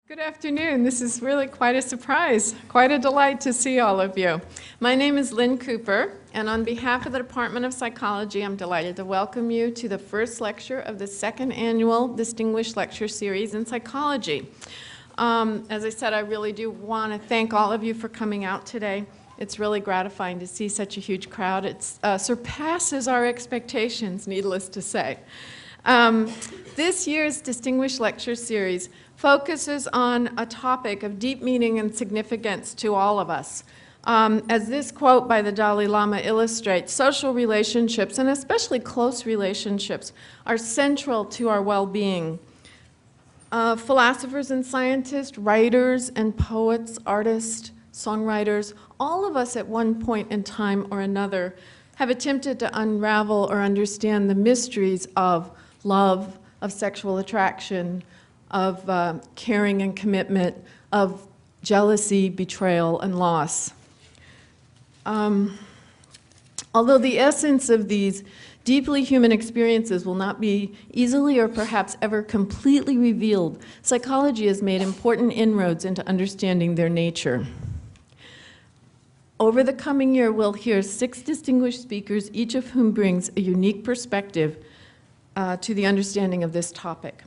Good afternoon. This is really quite a surprise, quite a delight to see all of you. My name is Lynn Cooper, and on behalf of the Department of Psychology, I'm delighted to welcome you to the first lecture of the second annual Distinguished Lecture Series in Psychology. As I said, I really do want to thank all of you for coming out today. It's really gratifying to see such a huge crowd. It surpasses our expectations, needless to say. This year's Distinguished Lecture Series focuses on a topic of deep meaning and significance to all of us. As this quote by the Dalai Lama illustrates, social relationships, and especially close relationships, are central to our well-being. Philosophers and scientists, writers and poets, artists, songwriters, all of us at one point in time or another have attempted to unravel or understand the mysteries of love, of sexual attraction, of caring and commitment, of jealousy, betrayal, and loss. Although the essence of these deeply human experiences will not be easily or perhaps ever completely revealed, psychology has made important inroads into understanding their nature. Over the coming year, we'll hear 6 distinguished speakers, each of whom brings a unique perspective to the understanding of this topic.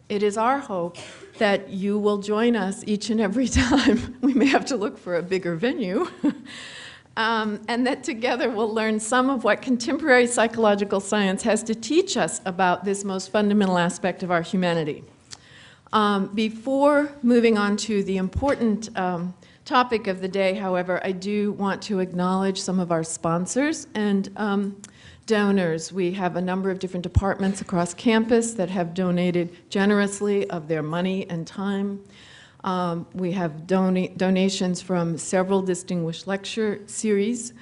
It is our hope that you will join us each and every time. We may have to look for a bigger venue. And that together we'll learn some of what contemporary psychological science has to teach us about this most fundamental aspect of our humanity. Before moving on to the important topic of the day, however, I do want to acknowledge some of our sponsors and donors. We have a number of different departments across campus that have donated generously of their money and time. We have donations from several distinguished lecture series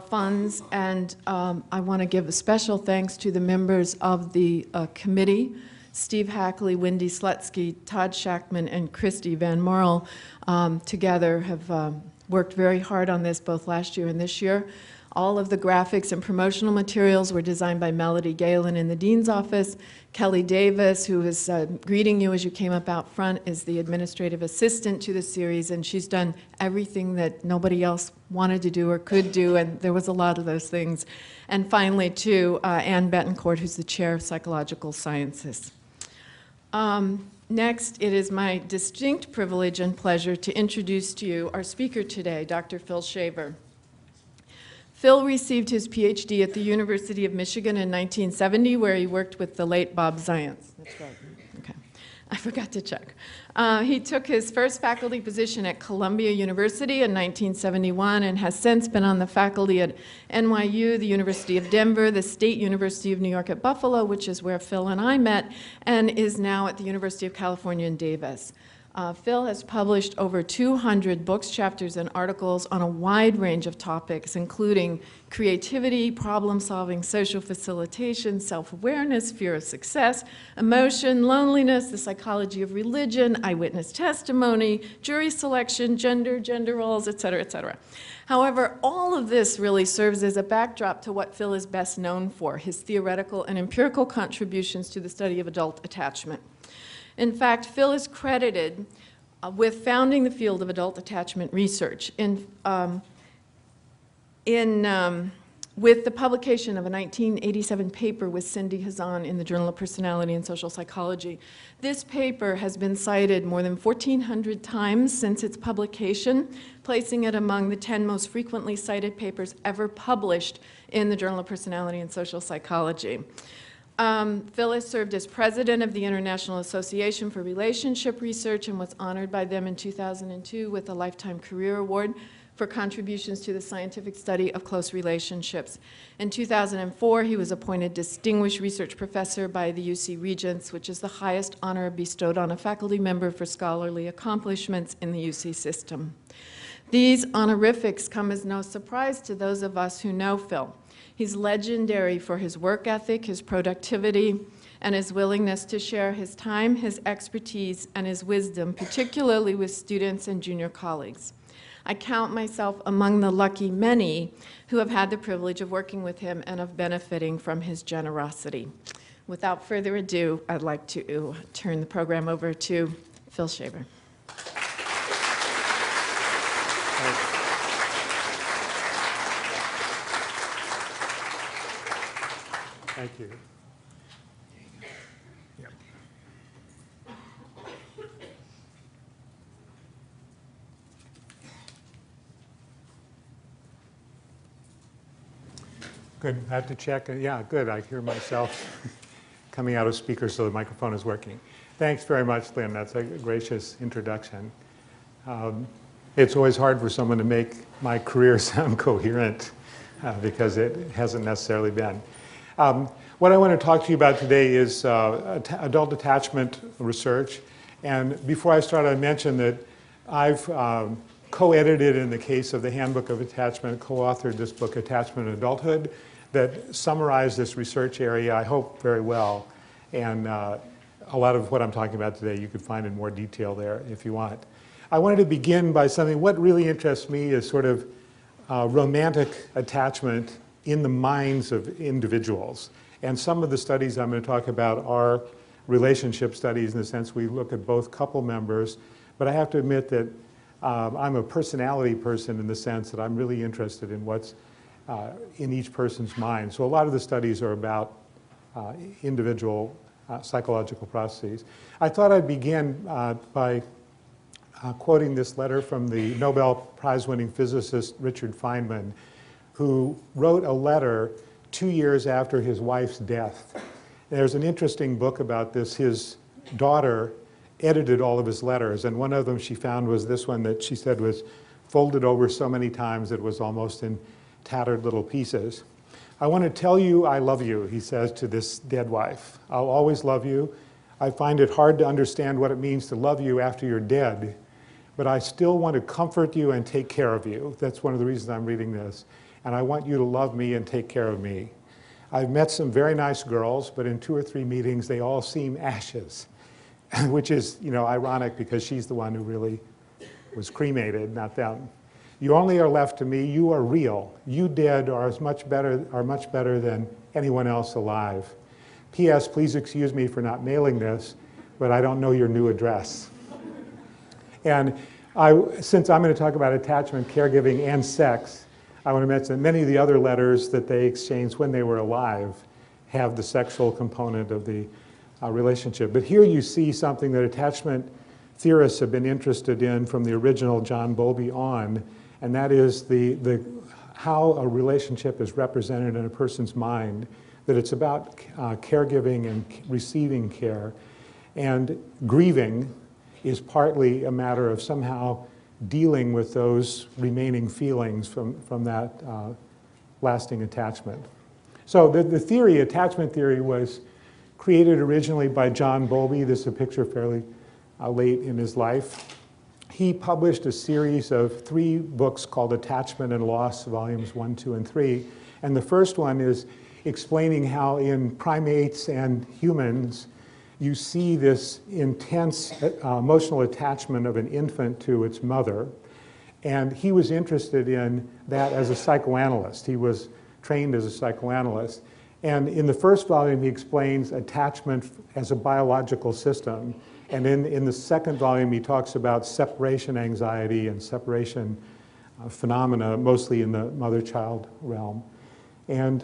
funds, and I want to give a special thanks to the members of the committee, Steve Hackley, Wendy Slutsky, Todd Shackman, and Christy Van Morrell together have worked very hard on this both last year and this year. All of the graphics and promotional materials were designed by Melody Galen in the Dean's office. Kelly Davis, who is greeting you as you came up out front, is the administrative assistant to the series, and she's done everything that nobody else wanted to do or could do, and there was a lot of those things. And finally, to Ann Betancourt, who's the chair of psychological sciences. Next, it is my distinct privilege and pleasure to introduce to you our speaker today, Dr. Phil Shaver. Phil received his PhD at the University of Michigan in 1970, where he worked with the late Bob Zients. That's right. Okay. I forgot to check. He took his first faculty position at Columbia University in 1971 and has since been on the faculty at NYU, the University of Denver, the State University of New York at Buffalo, which is where Phil and I met, and is now at the University of California in Davis. Phil has published over 200 books, chapters, and articles on a wide range of topics, including creativity, problem-solving, social facilitation, self-awareness, fear of success, emotion, loneliness, the psychology of religion, eyewitness testimony, jury selection, gender roles, et cetera, et cetera. However, all of this really serves as a backdrop to what Phil is best known for, his theoretical and empirical contributions to the study of adult attachment. In fact, Phil is credited with founding the field of adult attachment research with the publication of a 1987 paper with Cindy Hazan in the Journal of Personality and Social Psychology. This paper has been cited more than 1,400 times since its publication, placing it among the 10 most frequently cited papers ever published in the Journal of Personality and Social Psychology. Phil has served as president of the International Association for Relationship Research and was honored by them in 2002 with a Lifetime Career Award for contributions to the scientific study of close relationships. In 2004, he was appointed Distinguished Research Professor by the UC Regents, which is the highest honor bestowed on a faculty member for scholarly accomplishments in the UC system. These honorifics come as no surprise to those of us who know Phil. He's legendary for his work ethic, his productivity, and his willingness to share his time, his expertise, and his wisdom, particularly with students and junior colleagues. I count myself among the lucky many who have had the privilege of working with him and of benefiting from his generosity. Without further ado, I'd like to turn the program over to Phil Shaver. Thank you. Yep. Good. I have to check. Yeah, good. I hear myself coming out of speakers, so the microphone is working. Thanks very much, Lynn. That's a gracious introduction. It's always hard for someone to make my career sound coherent because it hasn't necessarily been. What I want to talk to you about today is adult attachment research. And before I start, I mention that I've co-edited, in the case of the Handbook of Attachment, co-authored this book, Attachment in Adulthood, that summarized this research area, I hope, very well. And a lot of what I'm talking about today you could find in more detail there if you want. I wanted to begin by something. What really interests me is sort of romantic attachment in the minds of individuals. And some of the studies I'm going to talk about are relationship studies, in the sense we look at both couple members. But I have to admit that I'm a personality person, in the sense that I'm really interested in what's in each person's mind. So a lot of the studies are about individual psychological processes. I thought I'd begin by quoting this letter from the Nobel Prize-winning physicist Richard Feynman, who wrote a letter 2 years after his wife's death. There's an interesting book about this. His daughter edited all of his letters, and one of them she found was this one that she said was folded over so many times it was almost in tattered little pieces. I want to tell you I love you, he says to this dead wife. I'll always love you. I find it hard to understand what it means to love you after you're dead, but I still want to comfort you and take care of you. That's one of the reasons I'm reading this. And I want you to love me and take care of me. I've met some very nice girls, but in 2 or 3 meetings, they all seem ashes, which is, ironic, because she's the one who really was cremated, not them. You only are left to me. You are real. You dead are much better than anyone else alive. P.S. Please excuse me for not mailing this, but I don't know your new address. And since I'm going to talk about attachment, caregiving, and sex, I want to mention many of the other letters that they exchanged when they were alive have the sexual component of the relationship. But here you see something that attachment theorists have been interested in from the original John Bowlby on, and that is how a relationship is represented in a person's mind, that it's about caregiving and receiving care. And grieving is partly a matter of somehow dealing with those remaining feelings from that lasting attachment. So the theory, attachment theory, was created originally by John Bowlby. This is a picture fairly late in his life. He published a series of 3 books called Attachment and Loss, volumes 1, 2, and 3. And the first one is explaining how in primates and humans, you see this intense emotional attachment of an infant to its mother. And he was interested in that as a psychoanalyst. He was trained as a psychoanalyst. And in the first volume, he explains attachment as a biological system. And in the second volume, he talks about separation anxiety and separation phenomena, mostly in the mother-child realm. And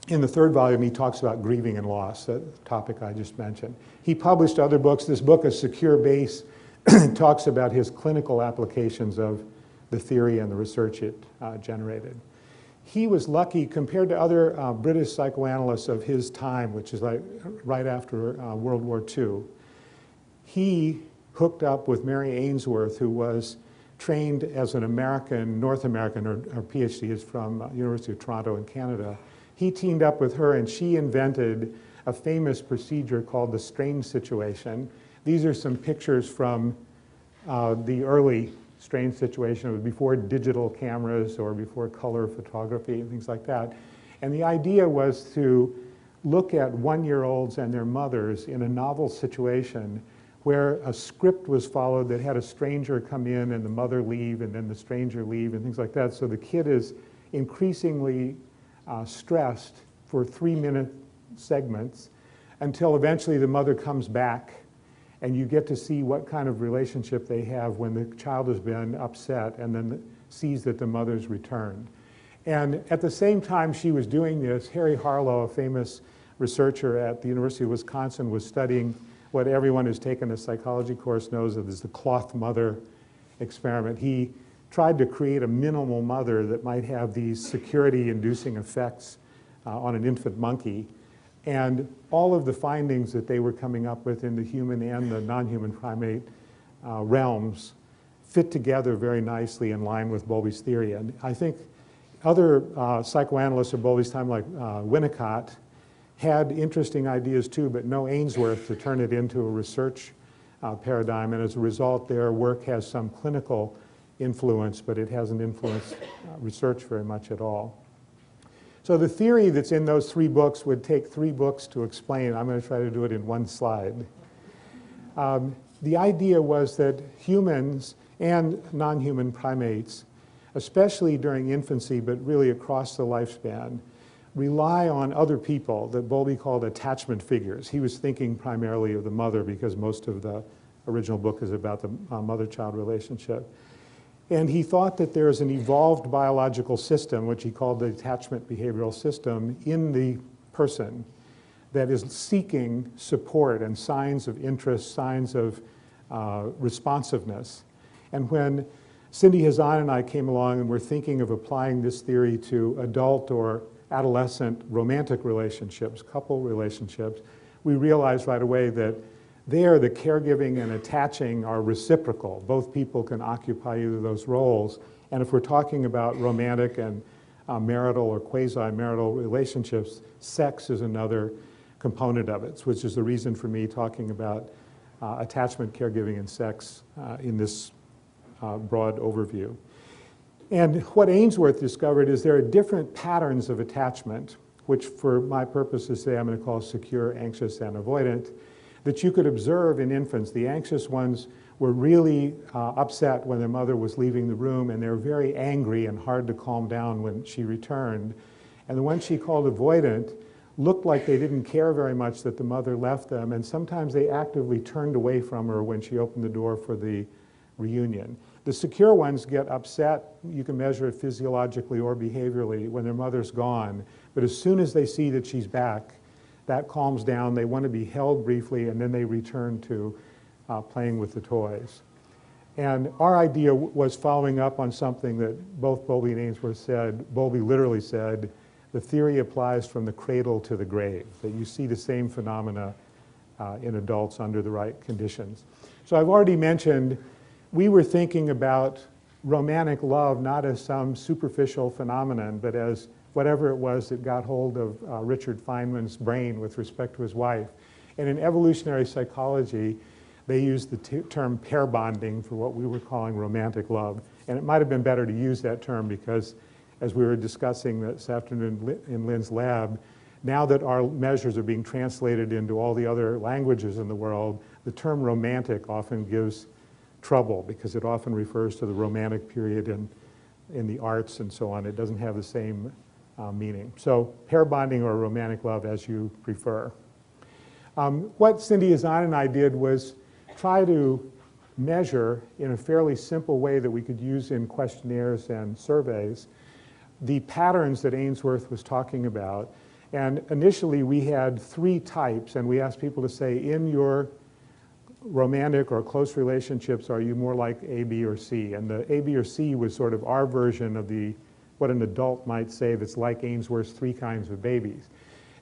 in the third volume, he talks about grieving and loss, that topic I just mentioned. He published other books. This book, A Secure Base, talks about his clinical applications of the theory and the research it generated. He was lucky, compared to other British psychoanalysts of his time, which is like right after World War II. He hooked up with Mary Ainsworth, who was trained as an American, North American, her PhD is from University of Toronto in Canada. He teamed up with her, and she invented a famous procedure called the strange situation. These are some pictures from the early strange situation. It was before digital cameras or before color photography and things like that. And the idea was to look at 1-year-olds and their mothers in a novel situation where a script was followed that had a stranger come in and the mother leave and then the stranger leave and things like that. So the kid is increasingly stressed for 3-minute segments until eventually the mother comes back And you get to see what kind of relationship they have when the child has been upset and then sees that the mother's returned. And at the same time she was doing this, Harry Harlow, a famous researcher at the University of Wisconsin, was studying what everyone who's taken a psychology course knows of as the cloth mother experiment. He tried to create a minimal mother that might have these security-inducing effects on an infant monkey. And all of the findings that they were coming up with in the human and the non-human primate realms fit together very nicely in line with Bowlby's theory. And I think other psychoanalysts of Bowlby's time, like Winnicott, had interesting ideas too, but no Ainsworth to turn it into a research paradigm. And as a result, their work has some clinical influence, but it hasn't influenced research very much at all. So the theory that's in those 3 books would take 3 books to explain. I'm going to try to do it in one slide. The idea was that humans and non-human primates, especially during infancy, but really across the lifespan, rely on other people that Bowlby called attachment figures. He was thinking primarily of the mother because most of the original book is about the mother-child relationship. And he thought that there is an evolved biological system, which he called the attachment behavioral system, in the person that is seeking support and signs of interest, signs of responsiveness. And when Cindy Hazan and I came along and were thinking of applying this theory to adult or adolescent romantic relationships, couple relationships, we realized right away that there the caregiving and attaching are reciprocal. Both people can occupy either of those roles. And if we're talking about romantic and marital or quasi-marital relationships, sex is another component of it, which is the reason for me talking about attachment, caregiving, and sex in this broad overview. And what Ainsworth discovered is there are different patterns of attachment, which for my purposes today I'm going to call secure, anxious, and avoidant, that you could observe in infants. The anxious ones were really upset when their mother was leaving the room, and they were very angry and hard to calm down when she returned. And the ones she called avoidant looked like they didn't care very much that the mother left them, and sometimes they actively turned away from her when she opened the door for the reunion. The secure ones get upset, you can measure it physiologically or behaviorally, when their mother's gone, but as soon as they see that she's back, that calms down, they want to be held briefly, and then they return to playing with the toys. And our idea was following up on something that both Bowlby and Ainsworth said. Bowlby literally said, the theory applies from the cradle to the grave, that you see the same phenomena in adults under the right conditions. So I've already mentioned we were thinking about romantic love not as some superficial phenomenon, but as whatever it was that got hold of Richard Feynman's brain with respect to his wife. And in evolutionary psychology, they used the term pair bonding for what we were calling romantic love. And it might have been better to use that term because, as we were discussing this afternoon in Lynn's lab, now that our measures are being translated into all the other languages in the world, the term romantic often gives trouble because it often refers to the romantic period in the arts and so on. It doesn't have the same meaning. So pair bonding or romantic love, as you prefer. What Cindy Hazan and I did was try to measure in a fairly simple way that we could use in questionnaires and surveys the patterns that Ainsworth was talking about. And initially we had 3 types, and we asked people to say, in your romantic or close relationships, are you more like A, B, or C? And the A, B, or C was sort of our version of what an adult might say that's like Ainsworth's 3 kinds of babies.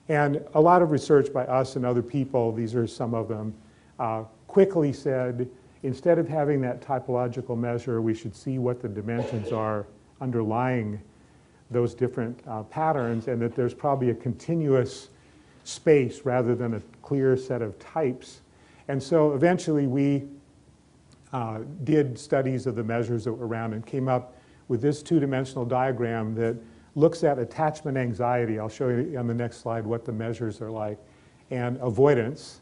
And a lot of research by us and other people, these are some of them, quickly said, instead of having that typological measure, we should see what the dimensions are underlying those different patterns, and that there's probably a continuous space rather than a clear set of types. And so eventually we did studies of the measures that were around and came up with this 2-dimensional diagram that looks at attachment anxiety. I'll show you on the next slide what the measures are like, and avoidance.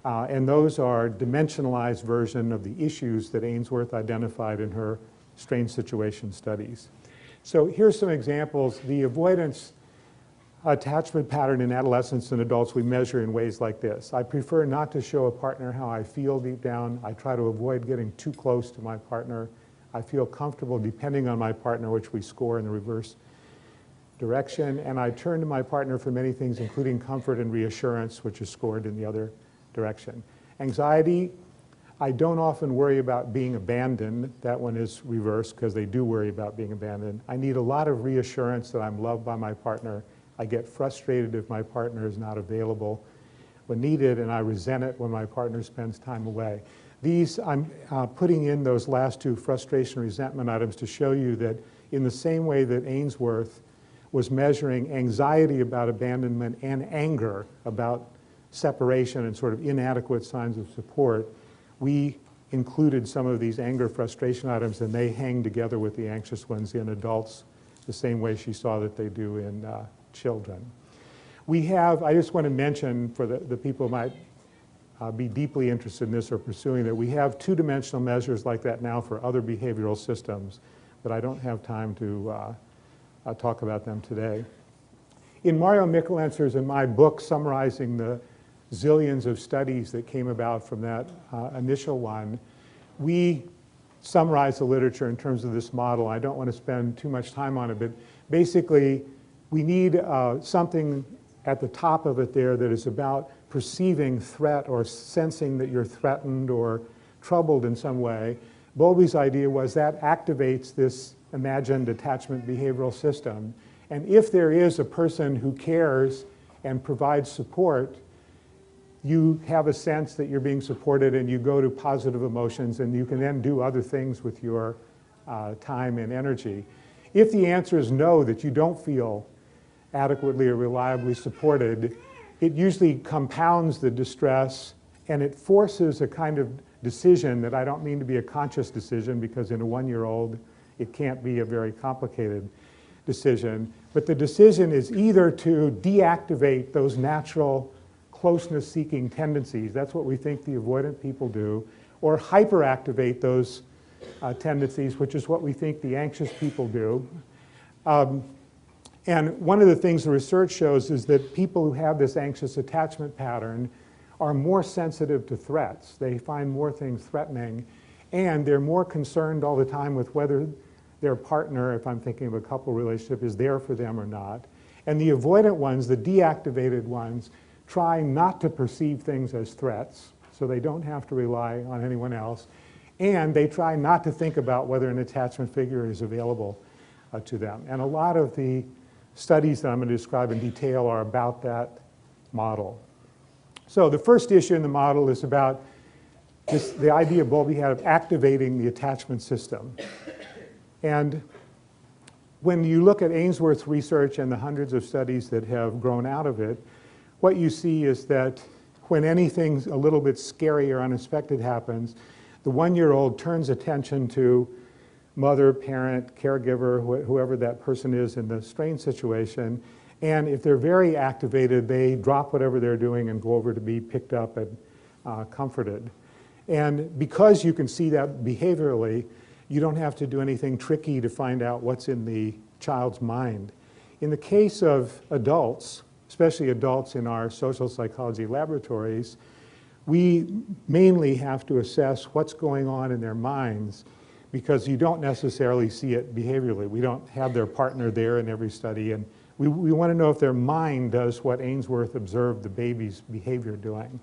And those are dimensionalized version of the issues that Ainsworth identified in her strange situation studies. So here's some examples. The avoidance attachment pattern in adolescents and adults we measure in ways like this. I prefer not to show a partner how I feel deep down. I try to avoid getting too close to my partner. I feel comfortable depending on my partner, which we score in the reverse direction. And I turn to my partner for many things, including comfort and reassurance, which is scored in the other direction. Anxiety, I don't often worry about being abandoned. That one is reversed because they do worry about being abandoned. I need a lot of reassurance that I'm loved by my partner. I get frustrated if my partner is not available when needed, and I resent it when my partner spends time away. These, I'm putting in those last two frustration, resentment items to show you that in the same way that Ainsworth was measuring anxiety about abandonment and anger about separation and sort of inadequate signs of support, we included some of these anger frustration items, and they hang together with the anxious ones in adults the same way she saw that they do in children. We have, I just want to mention for the people who might be deeply interested in this or pursuing that, we have two-dimensional measures like that now for other behavioral systems, but I don't have time to talk about them today. In Mario Mikulincer's and my book summarizing the zillions of studies that came about from that initial one, we summarize the literature in terms of this model. I don't want to spend too much time on it, but basically we need something at the top of it there that is about perceiving threat or sensing that you're threatened or troubled in some way. Bowlby's idea was that activates this imagined attachment behavioral system. And if there is a person who cares and provides support, you have a sense that you're being supported and you go to positive emotions, and you can then do other things with your time and energy. If the answer is no, that you don't feel adequately or reliably supported, it usually compounds the distress, and it forces a kind of decision that I don't mean to be a conscious decision, because in a one-year-old it can't be a very complicated decision. But the decision is either to deactivate those natural closeness-seeking tendencies, that's what we think the avoidant people do, or hyperactivate those tendencies, which is what we think the anxious people do. And one of the things the research shows is that people who have this anxious attachment pattern are more sensitive to threats. They find more things threatening, and they're more concerned all the time with whether their partner, if I'm thinking of a couple relationship, is there for them or not. And the avoidant ones, the deactivated ones, try not to perceive things as threats, so they don't have to rely on anyone else. And they try not to think about whether an attachment figure is available to them. And a lot of the studies that I'm going to describe in detail are about that model. So the first issue in the model is about the idea Bowlby had of activating the attachment system. And when you look at Ainsworth's research and the hundreds of studies that have grown out of it, what you see is that when anything a little bit scary or unexpected happens, the one-year-old turns attention to mother, parent, caregiver, whoever that person is in the strain situation. And if they're very activated, they drop whatever they're doing and go over to be picked up and comforted. And because you can see that behaviorally, you don't have to do anything tricky to find out what's in the child's mind. In the case of adults, especially adults in our social psychology laboratories, we mainly have to assess what's going on in their minds, because you don't necessarily see it behaviorally. We don't have their partner there in every study, and we want to know if their mind does what Ainsworth observed the baby's behavior doing.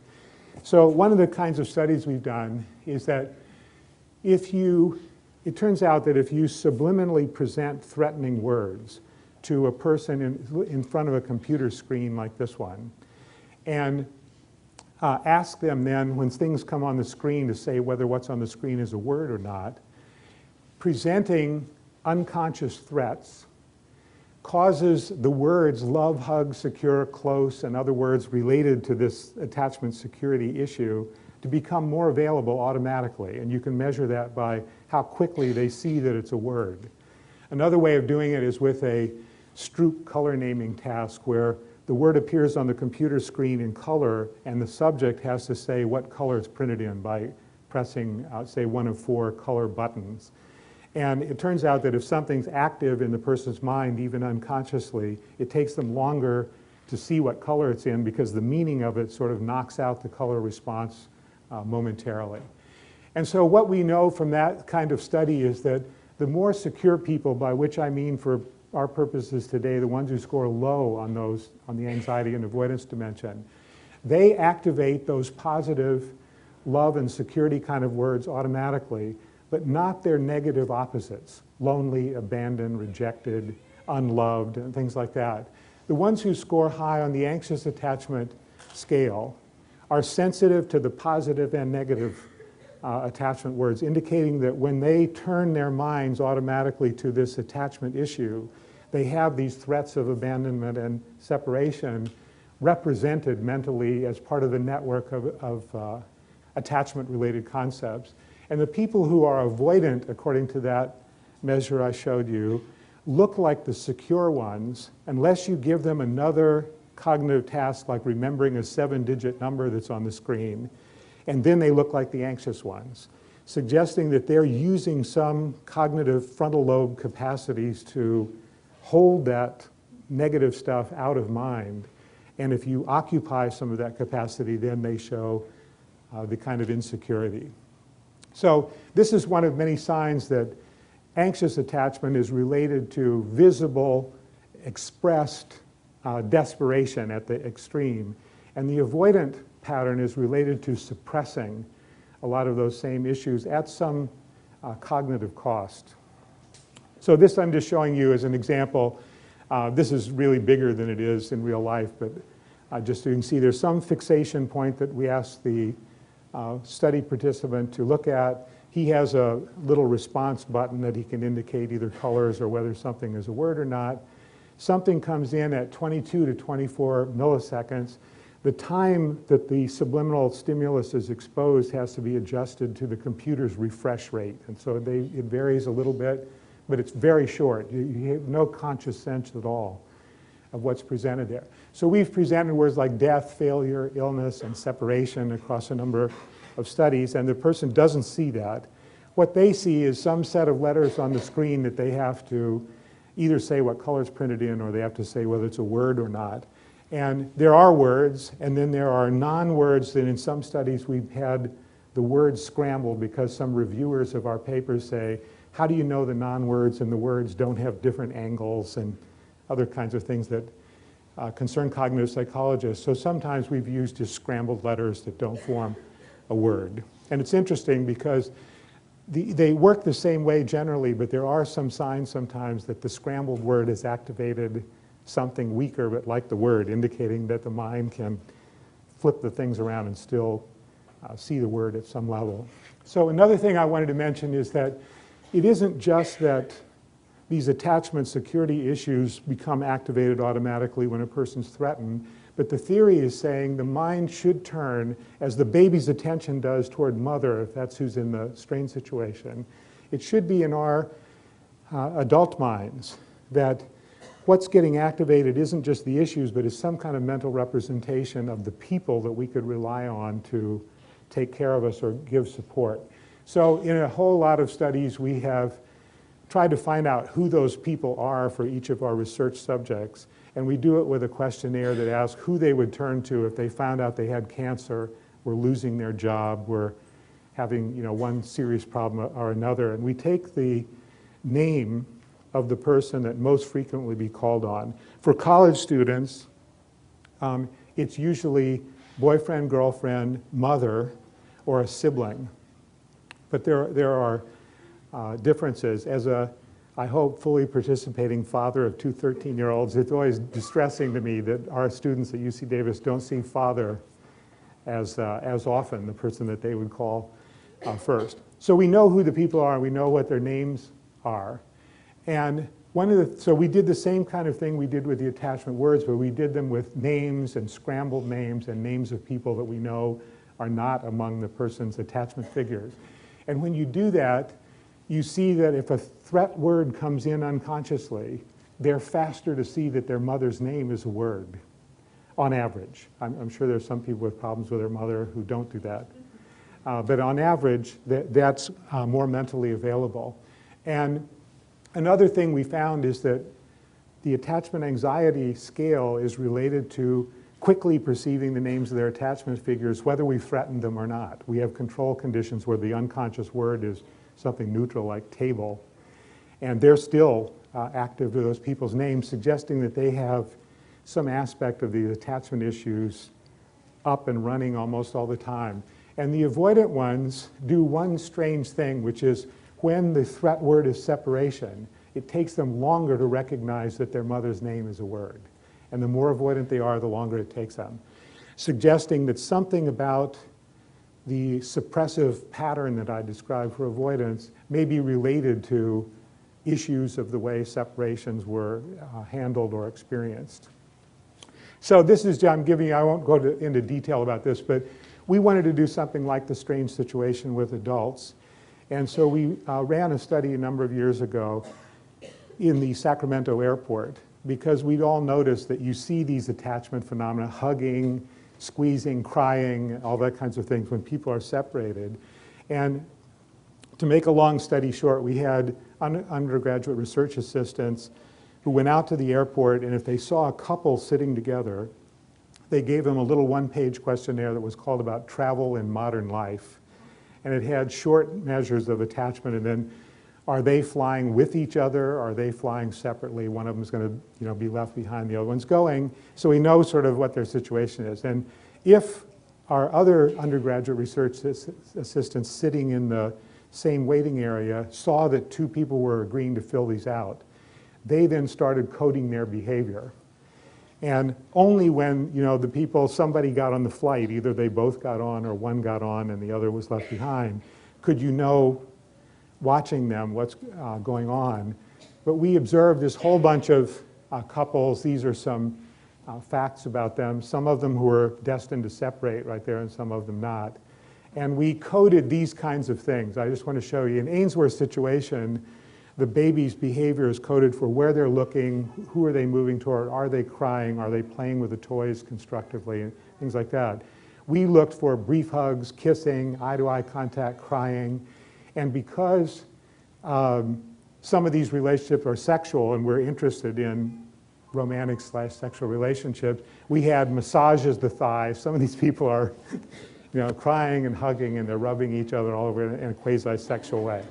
So one of the kinds of studies we've done is that it turns out that if you subliminally present threatening words to a person in front of a computer screen like this one, and ask them then, when things come on the screen, to say whether what's on the screen is a word or not, presenting unconscious threats causes the words love, hug, secure, close, and other words related to this attachment security issue to become more available automatically. And you can measure that by how quickly they see that it's a word. Another way of doing it is with a Stroop color naming task, where the word appears on the computer screen in color, and the subject has to say what color it's printed in by pressing, say, one of 4 color buttons. And it turns out that if something's active in the person's mind, even unconsciously, it takes them longer to see what color it's in because the meaning of it sort of knocks out the color response momentarily. And so what we know from that kind of study is that the more secure people, by which I mean for our purposes today, the ones who score low on the anxiety and avoidance dimension, they activate those positive love and security kind of words automatically, but not their negative opposites, lonely, abandoned, rejected, unloved, and things like that. The ones who score high on the anxious attachment scale are sensitive to the positive and negative attachment words, indicating that when they turn their minds automatically to this attachment issue, they have these threats of abandonment and separation represented mentally as part of the network of attachment-related concepts. And the people who are avoidant, according to that measure I showed you, look like the secure ones unless you give them another cognitive task like remembering a 7-digit number that's on the screen. And then they look like the anxious ones, suggesting that they're using some cognitive frontal lobe capacities to hold that negative stuff out of mind. And if you occupy some of that capacity, then they show the kind of insecurity. So this is one of many signs that anxious attachment is related to visible, expressed desperation at the extreme. And the avoidant pattern is related to suppressing a lot of those same issues at some cognitive cost. So this I'm just showing you as an example. This is really bigger than it is in real life, but just so you can see there's some fixation point that we asked the study participant to look at. He has a little response button that he can indicate either colors or whether something is a word or not. Something comes in at 22 to 24 milliseconds. The time that the subliminal stimulus is exposed has to be adjusted to the computer's refresh rate. And so it varies a little bit, but it's very short. You have no conscious sense at all of what's presented there. So we've presented words like death, failure, illness, and separation across a number of studies, and the person doesn't see that. What they see is some set of letters on the screen that they have to either say what color it's printed in or they have to say whether it's a word or not. And there are words, and then there are non-words that in some studies we've had the words scrambled because some reviewers of our papers say, how do you know the non-words and the words don't have different angles and other kinds of things that concern cognitive psychologists. So sometimes we've used just scrambled letters that don't form a word. And it's interesting because they work the same way generally, but there are some signs sometimes that the scrambled word has activated something weaker, but like the word, indicating that the mind can flip the things around and still see the word at some level. So another thing I wanted to mention is that it isn't just that these attachment security issues become activated automatically when a person's threatened, but the theory is saying the mind should turn, as the baby's attention does toward mother, if that's who's in the strain situation. It should be in our adult minds that what's getting activated isn't just the issues, but is some kind of mental representation of the people that we could rely on to take care of us or give support. So in a whole lot of studies, we have tried to find out who those people are for each of our research subjects. And we do it with a questionnaire that asks who they would turn to if they found out they had cancer, were losing their job, were having one serious problem or another. And we take the name of the person that most frequently be called on. For college students, it's usually boyfriend, girlfriend, mother, or a sibling. But there are differences. As a, I hope, fully participating father of two 13-year-olds, it's always distressing to me that our students at UC Davis don't see father as often, the person that they would call first. So we know who the people are, we know what their names are. And so we did the same kind of thing we did with the attachment words, but we did them with names and scrambled names and names of people that we know are not among the person's attachment figures. And when you do that, you see that if a threat word comes in unconsciously, they're faster to see that their mother's name is a word, on average. I'm sure there's some people with problems with their mother who don't do that. But on average, that's more mentally available. And another thing we found is that the attachment anxiety scale is related to quickly perceiving the names of their attachment figures, whether we threaten them or not. We have control conditions where the unconscious word is something neutral like table, and they're still active to those people's names, suggesting that they have some aspect of the attachment issues up and running almost all the time. And the avoidant ones do one strange thing, which is when the threat word is separation, it takes them longer to recognize that their mother's name is a word. And the more avoidant they are, the longer it takes them, suggesting that something about the suppressive pattern that I described for avoidance may be related to issues of the way separations were handled or experienced. So this is, I'm giving you, I won't go into detail about this, but we wanted to do something like the strange situation with adults. And so we ran a study a number of years ago in the Sacramento airport, because we'd all noticed that you see these attachment phenomena, hugging, squeezing, crying, all that kinds of things when people are separated. And to make a long study short, we had undergraduate research assistants who went out to the airport, and if they saw a couple sitting together, they gave them a little one-page questionnaire that was called about travel in modern life. And it had short measures of attachment, and then are they flying with each other? Are they flying separately? One of them is going to be left behind, the other one's going. So we know sort of what their situation is. And if our other undergraduate research assistants sitting in the same waiting area saw that two people were agreeing to fill these out, they then started coding their behavior. And only when the people, somebody got on the flight, either they both got on or one got on and the other was left behind, could you know, watching them, what's going on. But we observed this whole bunch of couples. These are some facts about them. Some of them who were destined to separate right there and some of them not. And we coded these kinds of things. I just want to show you. In Ainsworth's situation, the baby's behavior is coded for where they're looking, who are they moving toward, are they crying, are they playing with the toys constructively, and things like that. We looked for brief hugs, kissing, eye-to-eye contact, crying. And because some of these relationships are sexual and we're interested in romantic/sexual relationships, we had massages the thighs. Some of these people are crying and hugging, and they're rubbing each other all over in a quasi-sexual way.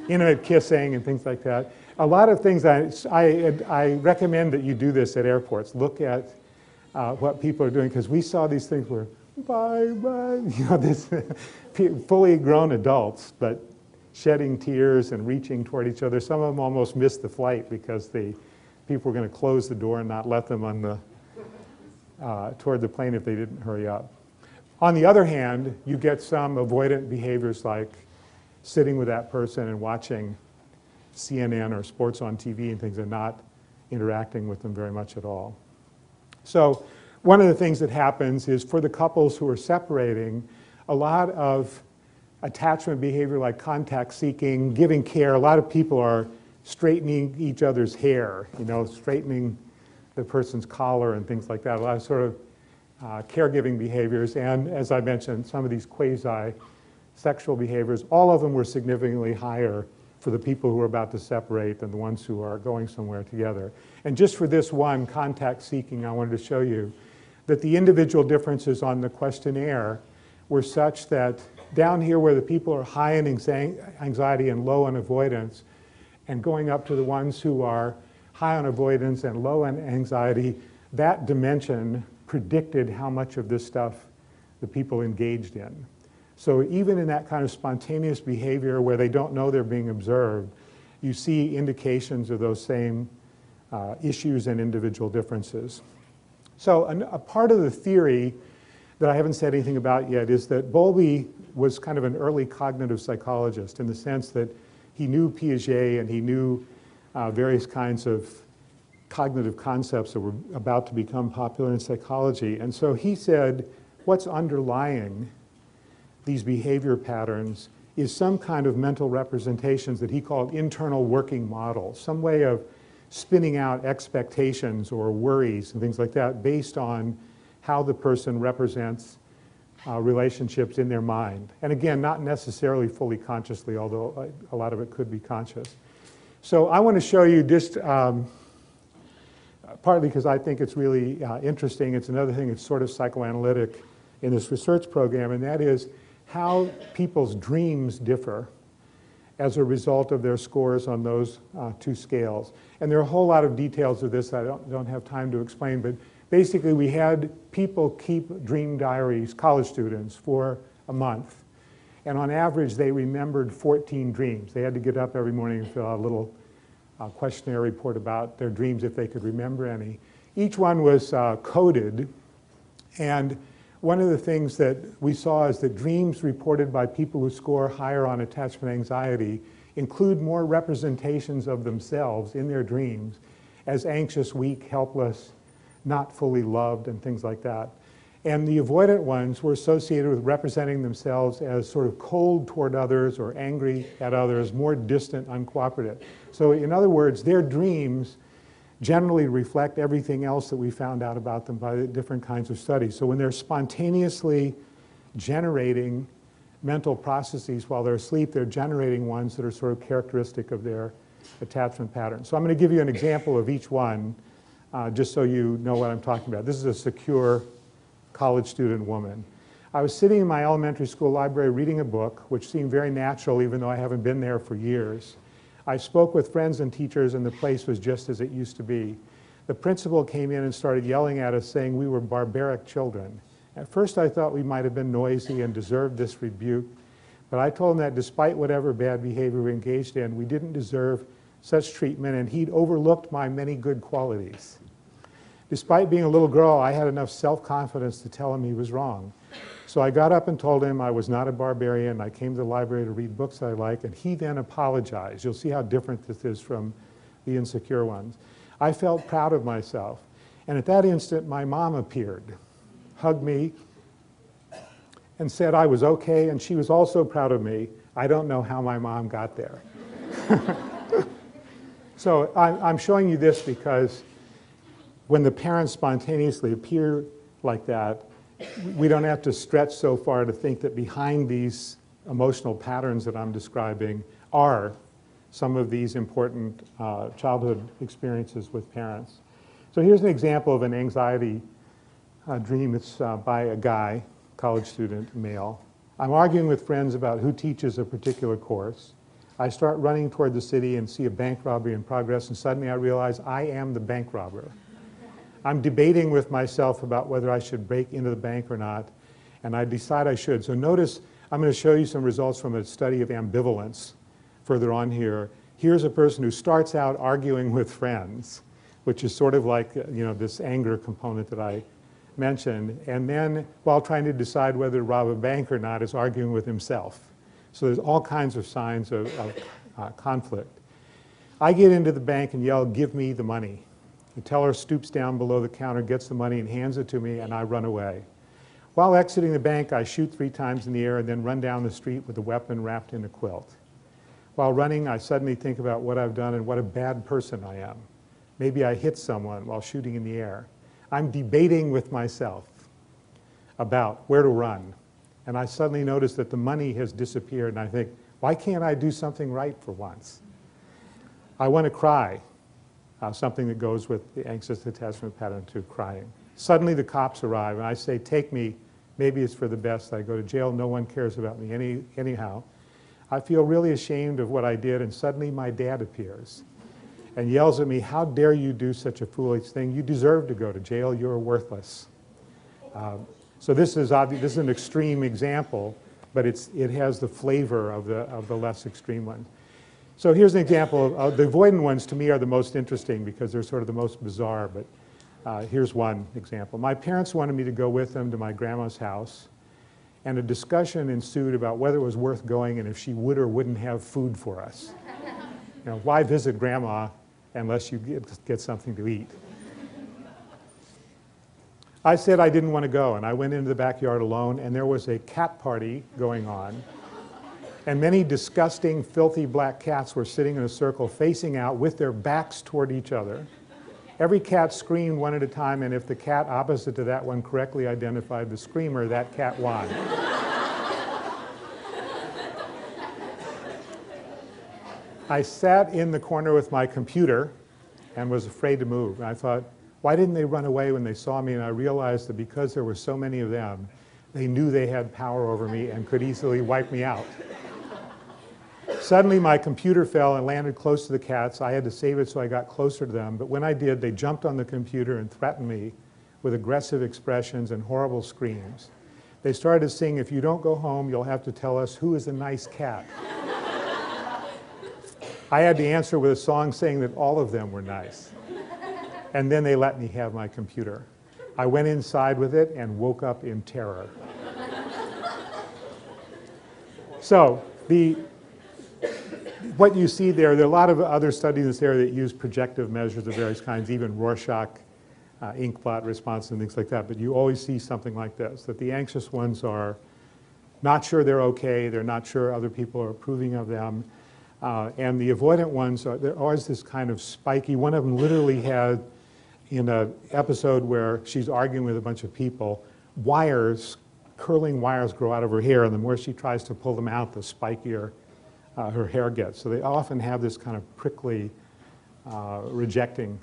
Intimate kissing and things like that. A lot of things, I recommend that you do this at airports. Look at what people are doing, because we saw these things where, bye, bye, this fully grown adults, but shedding tears and reaching toward each other. Some of them almost missed the flight because the people were going to close the door and not let them on toward the plane if they didn't hurry up. On the other hand, you get some avoidant behaviors like sitting with that person and watching CNN or sports on TV and things and not interacting with them very much at all. So one of the things that happens is for the couples who are separating, a lot of attachment behavior like contact seeking, giving care. A lot of people are straightening each other's hair, straightening the person's collar and things like that. A lot of sort of caregiving behaviors. And as I mentioned, some of these quasi-sexual behaviors, all of them were significantly higher for the people who are about to separate than the ones who are going somewhere together. And just for this one, contact seeking, I wanted to show you that the individual differences on the questionnaire were such that down here where the people are high in anxiety and low on avoidance, and going up to the ones who are high on avoidance and low on anxiety, that dimension predicted how much of this stuff the people engaged in. So even in that kind of spontaneous behavior where they don't know they're being observed, you see indications of those same issues and individual differences. So a part of the theory that I haven't said anything about yet is that Bowlby was kind of an early cognitive psychologist in the sense that he knew Piaget and he knew various kinds of cognitive concepts that were about to become popular in psychology. And so he said, what's underlying these behavior patterns is some kind of mental representations that he called internal working models, some way of spinning out expectations or worries and things like that based on how the person represents relationships in their mind. And again, not necessarily fully consciously, although a lot of it could be conscious. So I want to show you just partly because I think it's really interesting. It's another thing that's sort of psychoanalytic in this research program, and that is how people's dreams differ as a result of their scores on those two scales. And there are a whole lot of details of this I don't have time to explain, but basically we had people keep dream diaries, college students, for a month. And on average, they remembered 14 dreams. They had to get up every morning and fill out a little questionnaire report about their dreams if they could remember any. Each one was coded, and one of the things that we saw is that dreams reported by people who score higher on attachment anxiety include more representations of themselves in their dreams as anxious, weak, helpless, not fully loved, and things like that. And the avoidant ones were associated with representing themselves as sort of cold toward others or angry at others, more distant, uncooperative. So in other words, their dreams generally reflect everything else that we found out about them by different kinds of studies. So when they're spontaneously generating mental processes while they're asleep, they're generating ones that are sort of characteristic of their attachment pattern. So I'm going to give you an example of each one, just so you know what I'm talking about. This is a secure college student woman. I was sitting in my elementary school library reading a book, which seemed very natural even though I haven't been there for years. I spoke with friends and teachers, and the place was just as it used to be. The principal came in and started yelling at us, saying we were barbaric children. At first I thought we might have been noisy and deserved this rebuke, but I told him that despite whatever bad behavior we engaged in, we didn't deserve such treatment, and he'd overlooked my many good qualities. Despite being a little girl, I had enough self-confidence to tell him he was wrong. So I got up and told him I was not a barbarian. I came to the library to read books I like, and he then apologized. You'll see how different this is from the insecure ones. I felt proud of myself. And at that instant, my mom appeared, hugged me, and said I was okay, and she was also proud of me. I don't know how my mom got there. So I'm showing you this because when the parents spontaneously appear like that, we don't have to stretch so far to think that behind these emotional patterns that I'm describing are some of these important childhood experiences with parents. So here's an example of an anxiety dream. It's by a guy, college student, male. I'm arguing with friends about who teaches a particular course. I start running toward the city and see a bank robbery in progress, and suddenly I realize I am the bank robber. I'm debating with myself about whether I should break into the bank or not, and I decide I should. So notice, I'm going to show you some results from a study of ambivalence further on here. Here's a person who starts out arguing with friends, which is sort of like, this anger component that I mentioned, and then while trying to decide whether to rob a bank or not, is arguing with himself. So there's all kinds of signs of conflict. I get into the bank and yell, "Give me the money." The teller stoops down below the counter, gets the money, and hands it to me, and I run away. While exiting the bank, I shoot 3 times in the air and then run down the street with a weapon wrapped in a quilt. While running, I suddenly think about what I've done and what a bad person I am. Maybe I hit someone while shooting in the air. I'm debating with myself about where to run. And I suddenly notice that the money has disappeared, and I think, why can't I do something right for once? I want to cry. Something that goes with the anxious attachment pattern to crying. Suddenly the cops arrive, and I say, take me. Maybe it's for the best. I go to jail. No one cares about me anyhow. I feel really ashamed of what I did, and suddenly my dad appears and yells at me, how dare you do such a foolish thing? You deserve to go to jail. You're worthless. So this is an extreme example, but it has the flavor of the less extreme ones. So here's an example of the avoidant ones. To me are the most interesting because they're sort of the most bizarre, but here's one example. My parents wanted me to go with them to my grandma's house, and a discussion ensued about whether it was worth going and if she would or wouldn't have food for us. Why visit grandma unless you get something to eat? I said I didn't want to go, and I went into the backyard alone, and there was a cat party going on. And many disgusting, filthy black cats were sitting in a circle facing out with their backs toward each other. Every cat screamed one at a time, and if the cat opposite to that one correctly identified the screamer, that cat won. I sat in the corner with my computer and was afraid to move. And I thought, why didn't they run away when they saw me? And I realized that because there were so many of them, they knew they had power over me and could easily wipe me out. Suddenly my computer fell and landed close to the cats. I had to save it so I got closer to them. But when I did, they jumped on the computer and threatened me with aggressive expressions and horrible screams. They started to sing, "If you don't go home, you'll have to tell us who is a nice cat." I had to answer with a song saying that all of them were nice. And then they let me have my computer. I went inside with it and woke up in terror. So what you see there are a lot of other studies in this area that use projective measures of various kinds, even Rorschach, ink blot response and things like that. But you always see something like this, that the anxious ones are not sure they're okay, they're not sure other people are approving of them. And the avoidant ones, they're always this kind of spiky. One of them literally had, in an episode where she's arguing with a bunch of people, curling wires grow out of her hair, and the more she tries to pull them out, the spikier her hair gets. So they often have this kind of prickly, rejecting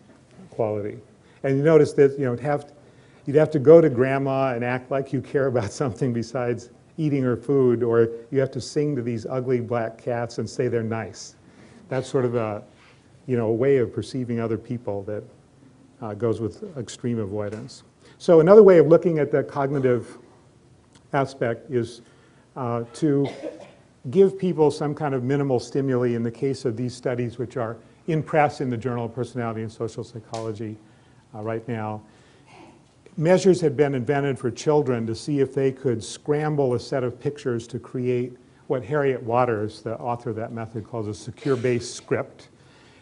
quality. And you notice that you'd have to go to grandma and act like you care about something besides eating her food, or you have to sing to these ugly black cats and say they're nice. That's sort of a way of perceiving other people that goes with extreme avoidance. So another way of looking at the cognitive aspect is to give people some kind of minimal stimuli in the case of these studies, which are in press in the Journal of Personality and Social Psychology right now. Measures had been invented for children to see if they could scramble a set of pictures to create what Harriet Waters, the author of that method, calls a secure base script.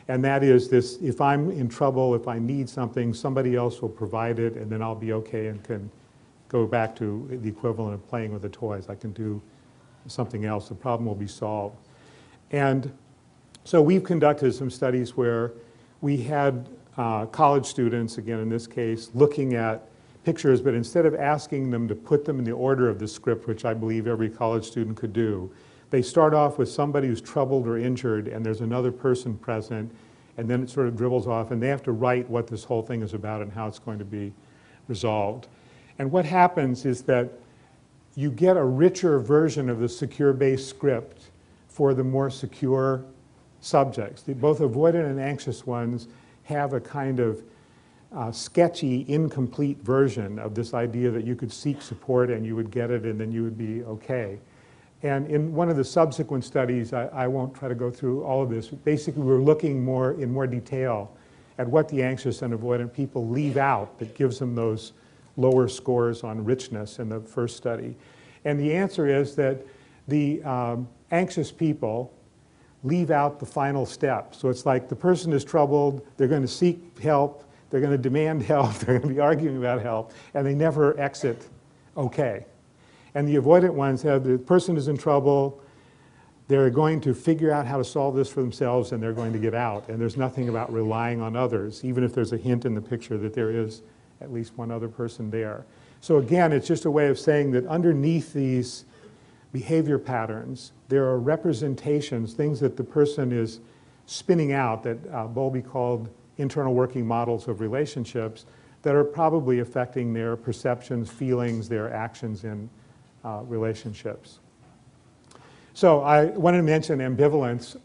And that is this: if I'm in trouble, if I need something, somebody else will provide it, and then I'll be okay and can go back to the equivalent of playing with the toys. I can do something else. The problem will be solved. And so we've conducted some studies where we had college students, again in this case, looking at pictures, but instead of asking them to put them in the order of the script, which I believe every college student could do, they start off with somebody who's troubled or injured, and there's another person present, and then it sort of dribbles off, and they have to write what this whole thing is about and how it's going to be resolved. And what happens is that you get a richer version of the secure base script for the more secure subjects. Both avoidant and anxious ones have a kind of sketchy, incomplete version of this idea that you could seek support and you would get it and then you would be okay. And in one of the subsequent studies, I won't try to go through all of this, basically we're looking in more detail at what the anxious and avoidant people leave out that gives them those lower scores on richness in the first study. And the answer is that the anxious people leave out the final step. So it's like the person is troubled, they're going to seek help, they're going to demand help, they're going to be arguing about help, and they never exit okay. And the avoidant ones have the person is in trouble, they're going to figure out how to solve this for themselves, and they're going to get out. And there's nothing about relying on others, even if there's a hint in the picture that there is at least one other person there. So again, it's just a way of saying that underneath these behavior patterns, there are representations, things that the person is spinning out that Bowlby called internal working models of relationships that are probably affecting their perceptions, feelings, their actions in relationships. So I wanted to mention ambivalence.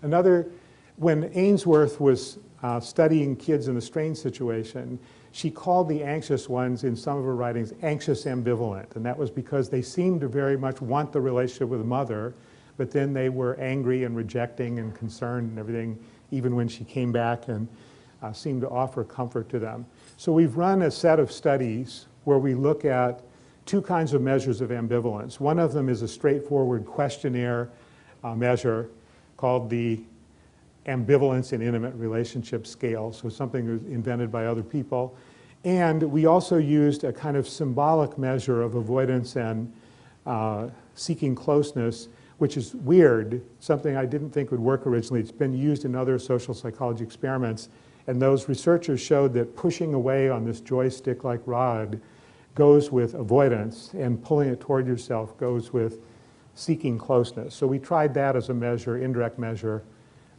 When Ainsworth was studying kids in the strain situation, she called the anxious ones in some of her writings anxious ambivalent, and that was because they seemed to very much want the relationship with the mother, but then they were angry and rejecting and concerned and everything, even when she came back and seemed to offer comfort to them. So we've run a set of studies where we look at two kinds of measures of ambivalence. One of them is a straightforward questionnaire measure called the ambivalence in intimate relationship scale, so something that was invented by other people. And we also used a kind of symbolic measure of avoidance and seeking closeness, which is weird, something I didn't think would work originally. It's been used in other social psychology experiments, and those researchers showed that pushing away on this joystick-like rod goes with avoidance, and pulling it toward yourself goes with seeking closeness. So we tried that as a measure, indirect measure,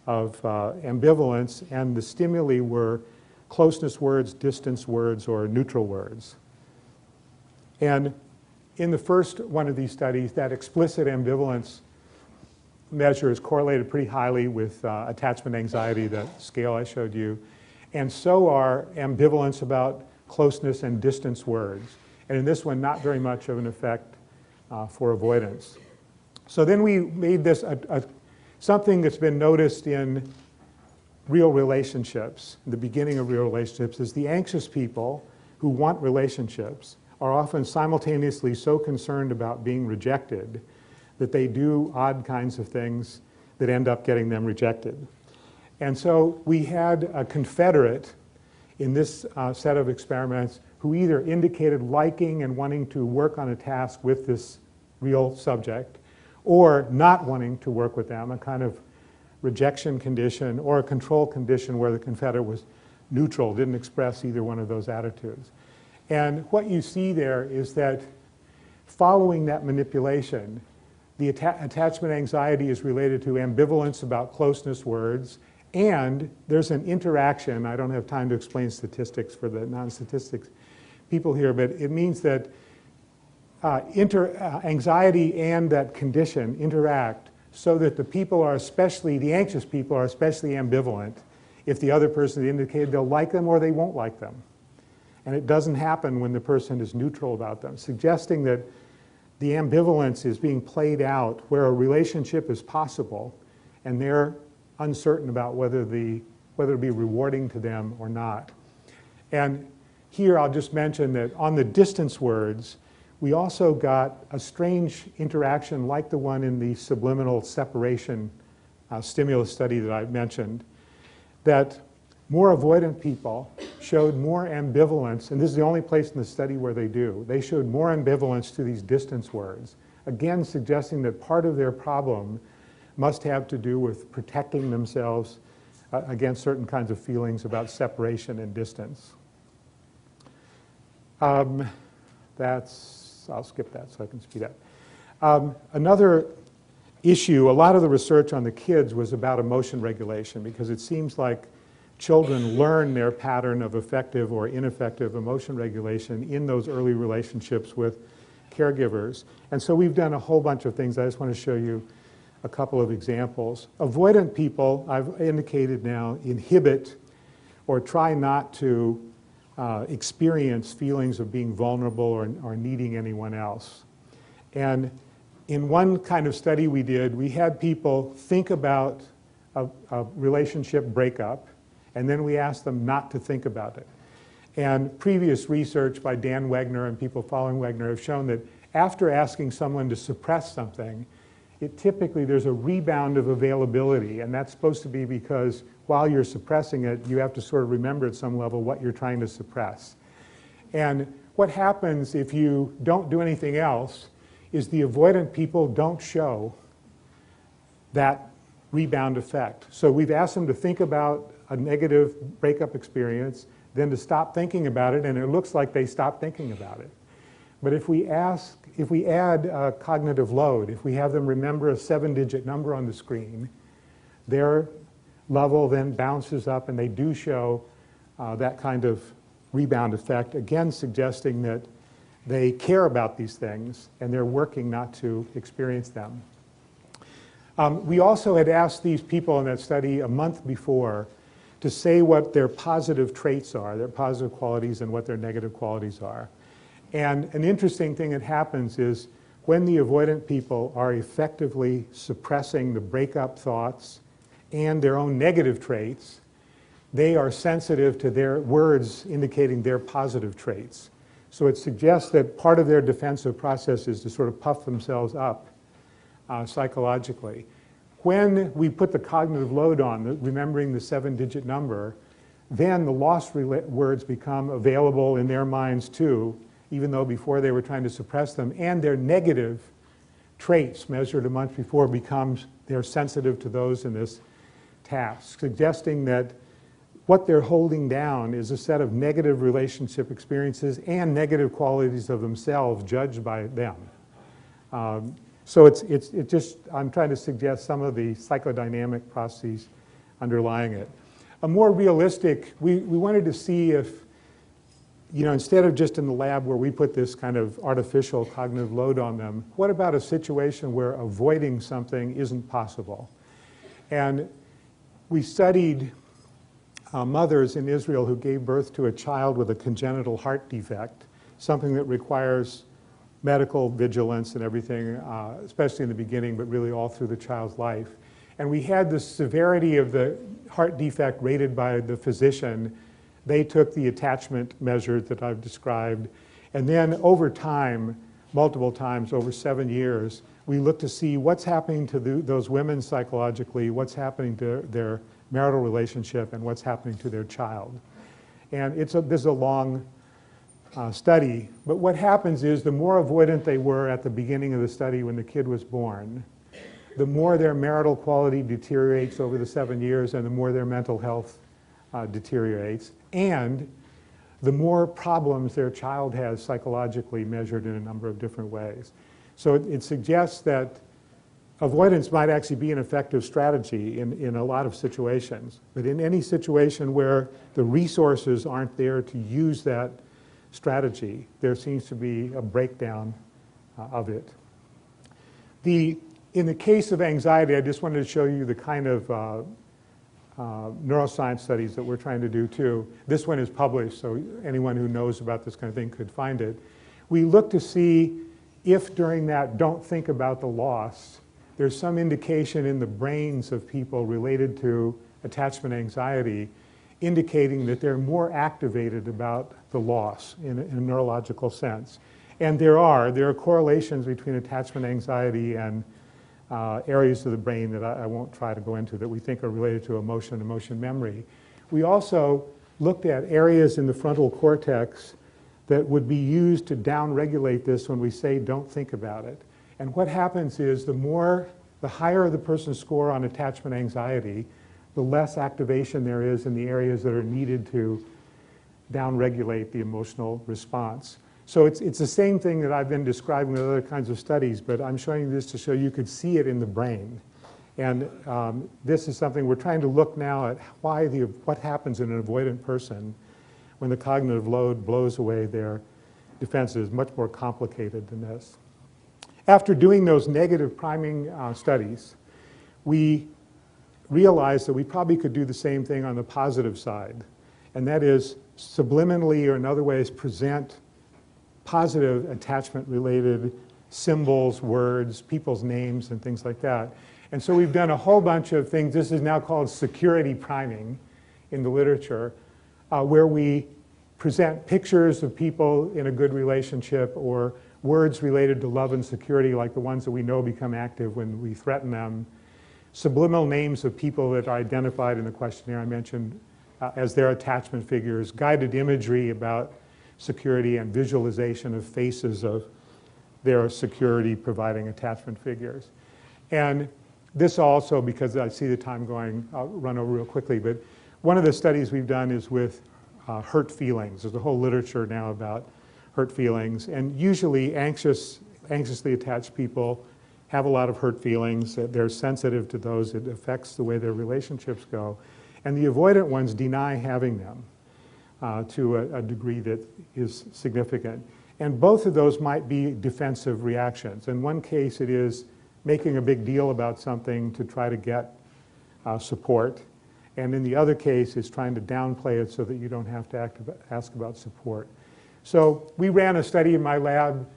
of ambivalence, and the stimuli were closeness words, distance words, or neutral words. And in the first one of these studies, that explicit ambivalence measure is correlated pretty highly with attachment anxiety, that scale I showed you. And so are ambivalence about closeness and distance words. And in this one, not very much of an effect for avoidance. So then we made this something that's been noticed in real relationships. The beginning of real relationships is the anxious people who want relationships are often simultaneously so concerned about being rejected that they do odd kinds of things that end up getting them rejected. And so we had a confederate in this set of experiments who either indicated liking and wanting to work on a task with this real subject, or not wanting to work with them, a kind of rejection condition or a control condition where the confederate was neutral, didn't express either one of those attitudes. And what you see there is that following that manipulation, the attachment anxiety is related to ambivalence about closeness words, and there's an interaction. I don't have time to explain statistics for the non-statistics people here, but it means that anxiety and that condition interact so that the people are especially, the anxious people are especially ambivalent if the other person indicated they'll like them or they won't like them. And it doesn't happen when the person is neutral about them, suggesting that the ambivalence is being played out where a relationship is possible and they're uncertain about whether it be rewarding to them or not. And here I'll just mention that on the distance words, we also got a strange interaction like the one in the subliminal separation stimulus study that I mentioned, that more avoidant people showed more ambivalence, and this is the only place in the study where they do. They showed more ambivalence to these distance words, again suggesting that part of their problem must have to do with protecting themselves against certain kinds of feelings about separation and distance. I'll skip that so I can speed up. Another issue, a lot of the research on the kids was about emotion regulation because it seems like children learn their pattern of effective or ineffective emotion regulation in those early relationships with caregivers. And so we've done a whole bunch of things. I just want to show you a couple of examples. Avoidant people, I've indicated now, inhibit or try not to experience feelings of being vulnerable or needing anyone else. And in one kind of study we did, we had people think about a relationship breakup, and then we asked them not to think about it. And previous research by Dan Wegner and people following Wegner have shown that after asking someone to suppress something, typically there's a rebound of availability, and that's supposed to be because while you're suppressing it, you have to sort of remember at some level what you're trying to suppress. And what happens if you don't do anything else is the avoidant people don't show that rebound effect. So we've asked them to think about a negative breakup experience, then to stop thinking about it, and it looks like they stop thinking about it. But if we add a cognitive load, if we have them remember a 7-digit number on the screen, their level then bounces up and they do show that kind of rebound effect, again suggesting that they care about these things and they're working not to experience them. We also had asked these people in that study a month before to say what their positive traits are, their positive qualities, and what their negative qualities are. And an interesting thing that happens is when the avoidant people are effectively suppressing the breakup thoughts and their own negative traits, they are sensitive to their words indicating their positive traits. So it suggests that part of their defensive process is to sort of puff themselves up psychologically. When we put the cognitive load on, remembering the 7-digit number, then the lost words become available in their minds too, even though before they were trying to suppress them, and their negative traits measured a month before they're sensitive to those in this task, suggesting that what they're holding down is a set of negative relationship experiences and negative qualities of themselves judged by them. So I'm trying to suggest some of the psychodynamic processes underlying it. a more realistic, we wanted to see if, instead of just in the lab where we put this kind of artificial cognitive load on them, what about a situation where avoiding something isn't possible? And we studied mothers in Israel who gave birth to a child with a congenital heart defect, something that requires medical vigilance and everything, especially in the beginning, but really all through the child's life. And we had the severity of the heart defect rated by the physician. They took the attachment measure that I've described. And then over time, multiple times over 7 years, we looked to see what's happening to those women psychologically, what's happening to their marital relationship, and what's happening to their child. And this is a long study. But what happens is the more avoidant they were at the beginning of the study when the kid was born, the more their marital quality deteriorates over the 7 years and the more their mental health deteriorates, and the more problems their child has psychologically measured in a number of different ways. So it suggests that avoidance might actually be an effective strategy in a lot of situations. But in any situation where the resources aren't there to use that strategy, there seems to be a breakdown of it. In the case of anxiety, I just wanted to show you the kind of neuroscience studies that we're trying to do too. This one is published, so anyone who knows about this kind of thing could find it. We look to see if during that don't think about the loss, there's some indication in the brains of people related to attachment anxiety indicating that they're more activated about the loss in a neurological sense. And there are correlations between attachment anxiety and areas of the brain that I won't try to go into that we think are related to emotion memory. We also looked at areas in the frontal cortex that would be used to downregulate this when we say don't think about it. And what happens is the higher the person's score on attachment anxiety, the less activation there is in the areas that are needed to downregulate the emotional response. So it's the same thing that I've been describing with other kinds of studies, but I'm showing you this to show you could see it in the brain. And this is something we're trying to look now at what happens in an avoidant person when the cognitive load blows away their defenses. Much more complicated than this. After doing those negative priming studies, we realized that we probably could do the same thing on the positive side. And that is subliminally or in other ways present positive attachment-related symbols, words, people's names, and things like that. And so we've done a whole bunch of things. This is now called security priming in the literature, where we present pictures of people in a good relationship or words related to love and security, like the ones that we know become active when we threaten them, subliminal names of people that are identified in the questionnaire I mentioned as their attachment figures, guided imagery about security, and visualization of faces of their security providing attachment figures. And this also, because I see the time going, I'll run over real quickly, but one of the studies we've done is with hurt feelings. There's a whole literature now about hurt feelings, and usually anxiously attached people have a lot of hurt feelings. They're sensitive to those. It affects the way their relationships go. And the avoidant ones deny having them to a degree that is significant. And both of those might be defensive reactions. In one case, it is making a big deal about something to try to get support. And in the other case, it's trying to downplay it so that you don't have to ask about support. So we ran a study in my lab,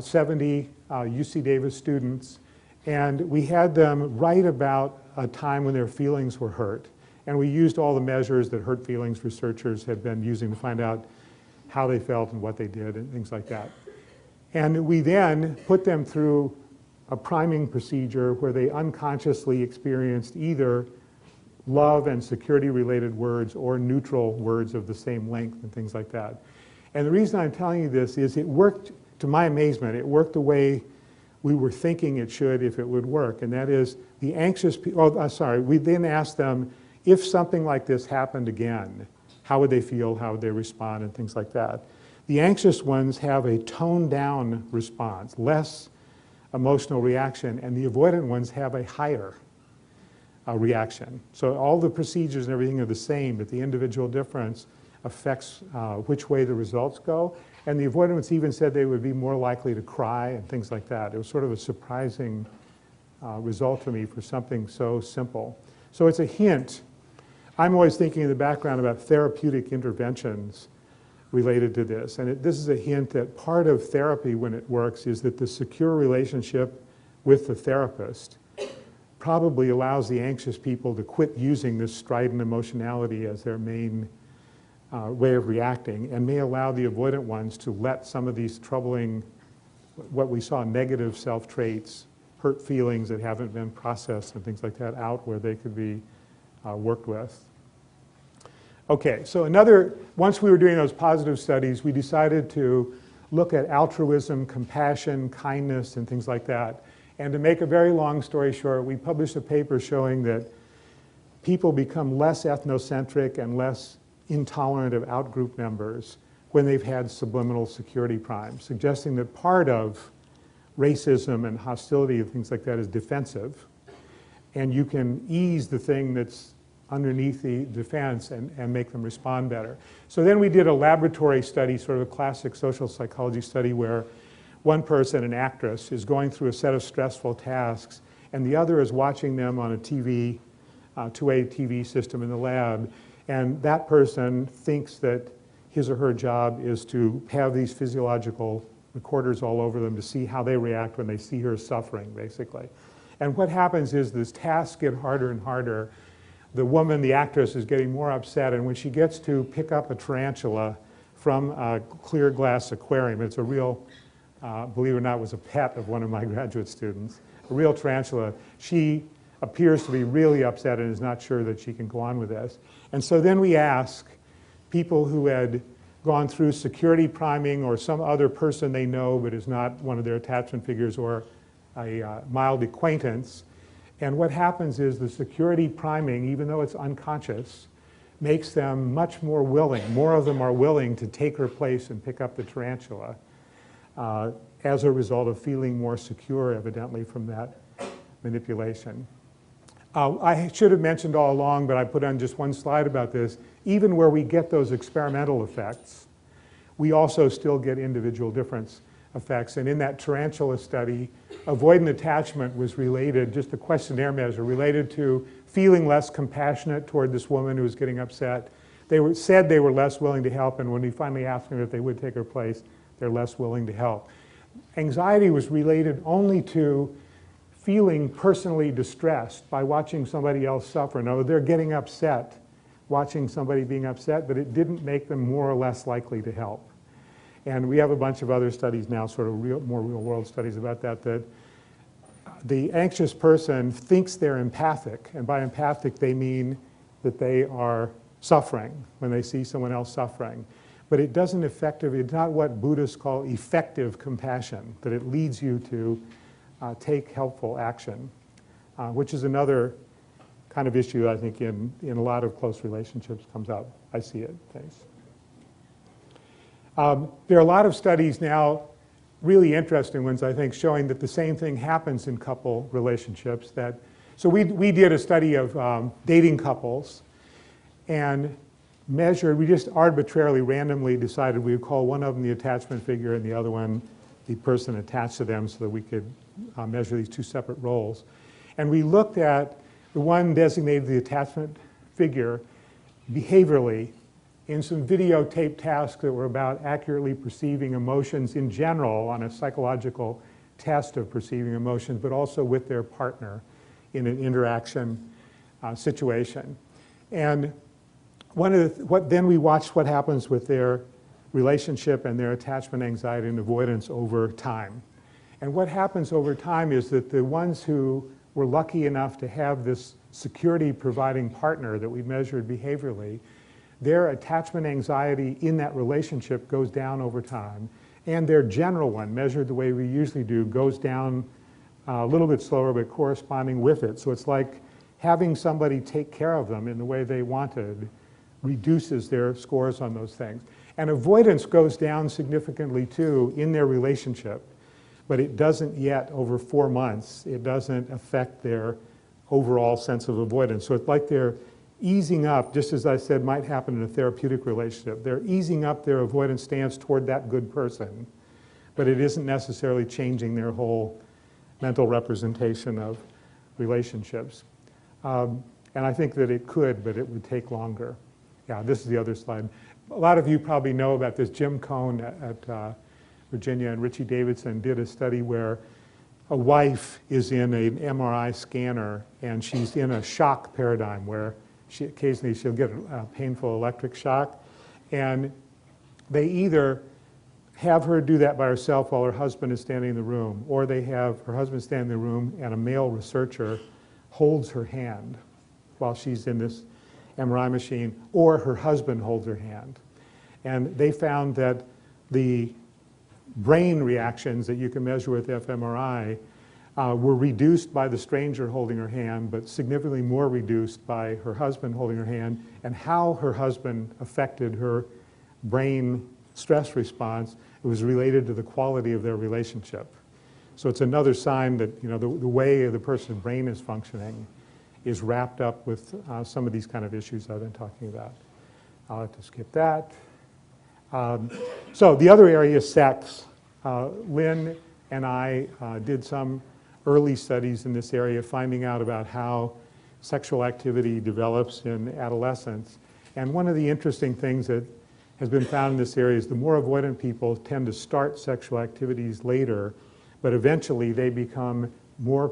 70 UC Davis students, and we had them write about a time when their feelings were hurt. And we used all the measures that hurt feelings researchers had been using to find out how they felt and what they did and things like that. And we then put them through a priming procedure where they unconsciously experienced either love and security related words or neutral words of the same length and things like that. And the reason I'm telling you this is it worked, to my amazement, it worked the way we were thinking it should if it would work. And that is the anxious people, we then asked them, if something like this happened again, how would they feel, how would they respond, and things like that. The anxious ones have a toned down response, less emotional reaction, and the avoidant ones have a higher reaction. So all the procedures and everything are the same, but the individual difference affects which way the results go. And the avoidants even said they would be more likely to cry and things like that. It was sort of a surprising result to me for something so simple. So it's a hint. I'm always thinking in the background about therapeutic interventions related to this. And this is a hint that part of therapy, when it works, is that the secure relationship with the therapist probably allows the anxious people to quit using this strident emotionality as their main way of reacting, and may allow the avoidant ones to let some of these troubling, what we saw, negative self-traits, hurt feelings that haven't been processed and things like that out where they could be worked with. Okay, so once we were doing those positive studies, we decided to look at altruism, compassion, kindness, and things like that. And to make a very long story short, we published a paper showing that people become less ethnocentric and less intolerant of out-group members when they've had subliminal security primes, suggesting that part of racism and hostility and things like that is defensive. And you can ease the thing that's underneath the defense and make them respond better. So then we did a laboratory study, sort of a classic social psychology study, where one person, an actress, is going through a set of stressful tasks, and the other is watching them on a TV, two-way TV system in the lab. And that person thinks that his or her job is to have these physiological recorders all over them to see how they react when they see her suffering, basically. And what happens is these tasks get harder and harder. The woman, the actress, is getting more upset, and when she gets to pick up a tarantula from a clear glass aquarium, it's a real, believe it or not, was a pet of one of my graduate students, a real tarantula, she appears to be really upset and is not sure that she can go on with this. And so then we ask people who had gone through security priming or some other person they know but is not one of their attachment figures or a mild acquaintance. And what happens is the security priming, even though it's unconscious, makes them much more willing. More of them are willing to take her place and pick up the tarantula as a result of feeling more secure, evidently, from that manipulation. I should have mentioned all along, but I put on just one slide about this. Even where we get those experimental effects, we also still get individual difference effects. And in that tarantula study, avoidant attachment was related, just a questionnaire measure, related to feeling less compassionate toward this woman who was getting upset. They said they were less willing to help, and when we finally asked them if they would take her place, they're less willing to help. Anxiety was related only to feeling personally distressed by watching somebody else suffer. Now, they're getting upset, watching somebody being upset, but it didn't make them more or less likely to help. And we have a bunch of other studies now, sort of more real-world studies about that, that the anxious person thinks they're empathic, and by empathic they mean that they are suffering when they see someone else suffering. But it doesn't it's not what Buddhists call effective compassion, that it leads you to take helpful action, which is another kind of issue I think in a lot of close relationships comes up. I see it, thanks. There are a lot of studies now, really interesting ones I think, showing that the same thing happens in couple relationships. So we did a study of dating couples and we just arbitrarily, randomly decided we would call one of them the attachment figure and the other one the person attached to them so that we could measure these two separate roles. And we looked at the one designated the attachment figure behaviorally in some videotaped tasks that were about accurately perceiving emotions in general on a psychological test of perceiving emotions, but also with their partner in an interaction situation. And then we watched what happens with their relationship and their attachment anxiety and avoidance over time. And what happens over time is that the ones who were lucky enough to have this security providing partner that we measured behaviorally, their attachment anxiety in that relationship goes down over time. And their general one, measured the way we usually do, goes down a little bit slower, but corresponding with it. So it's like having somebody take care of them in the way they wanted reduces their scores on those things. And avoidance goes down significantly too in their relationship, but it doesn't yet over 4 months. It doesn't affect their overall sense of avoidance. So it's like they're easing up, just as I said might happen in a therapeutic relationship. They're easing up their avoidance stance toward that good person, but it isn't necessarily changing their whole mental representation of relationships. And I think that it could, but it would take longer. Yeah, this is the other slide. A lot of you probably know about this. Jim Cohn at Virginia and Richie Davidson did a study where a wife is in an MRI scanner and she's in a shock paradigm where occasionally she'll get a painful electric shock. And they either have her do that by herself while her husband is standing in the room, or they have her husband standing in the room and a male researcher holds her hand while she's in this MRI machine, or her husband holds her hand. And they found that the brain reactions that you can measure with fMRI were reduced by the stranger holding her hand, but significantly more reduced by her husband holding her hand, and how her husband affected her brain stress response, it was related to the quality of their relationship. So it's another sign that the way the person's brain is functioning is wrapped up with some of these kind of issues I've been talking about. I'll have to skip that. So the other area is sex. Lynn and I did some early studies in this area, finding out about how sexual activity develops in adolescence. And one of the interesting things that has been found in this area is the more avoidant people tend to start sexual activities later, but eventually they become more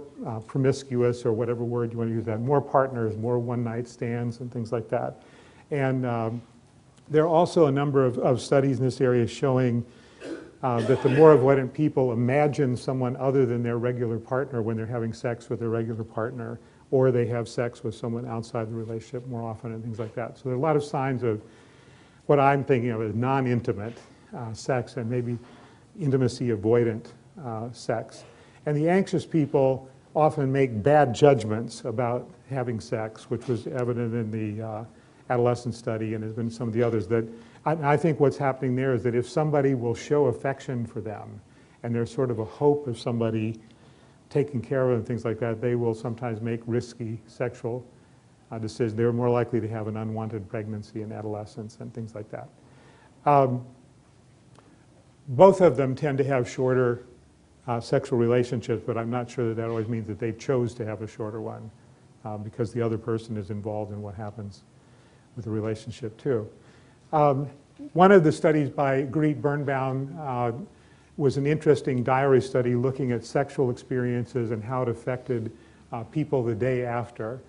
promiscuous, or whatever word you want to use, that more partners, more one-night stands and things like that. And there are also a number of studies in this area showing that the more avoidant people imagine someone other than their regular partner when they're having sex with their regular partner, or they have sex with someone outside the relationship more often and things like that. So there are a lot of signs of what I'm thinking of as non-intimate sex, and maybe intimacy avoidant sex. And the anxious people often make bad judgments about having sex, which was evident in the adolescent study and has been some of the others. That I think what's happening there is that if somebody will show affection for them, and there's sort of a hope of somebody taking care of them and things like that, they will sometimes make risky sexual decisions. They're more likely to have an unwanted pregnancy in adolescence and things like that. Both of them tend to have shorter sexual relationships, but I'm not sure that that always means that they chose to have a shorter one, because the other person is involved in what happens with the relationship too. One of the studies by Greet Birnbaum was an interesting diary study looking at sexual experiences and how it affected people the day after.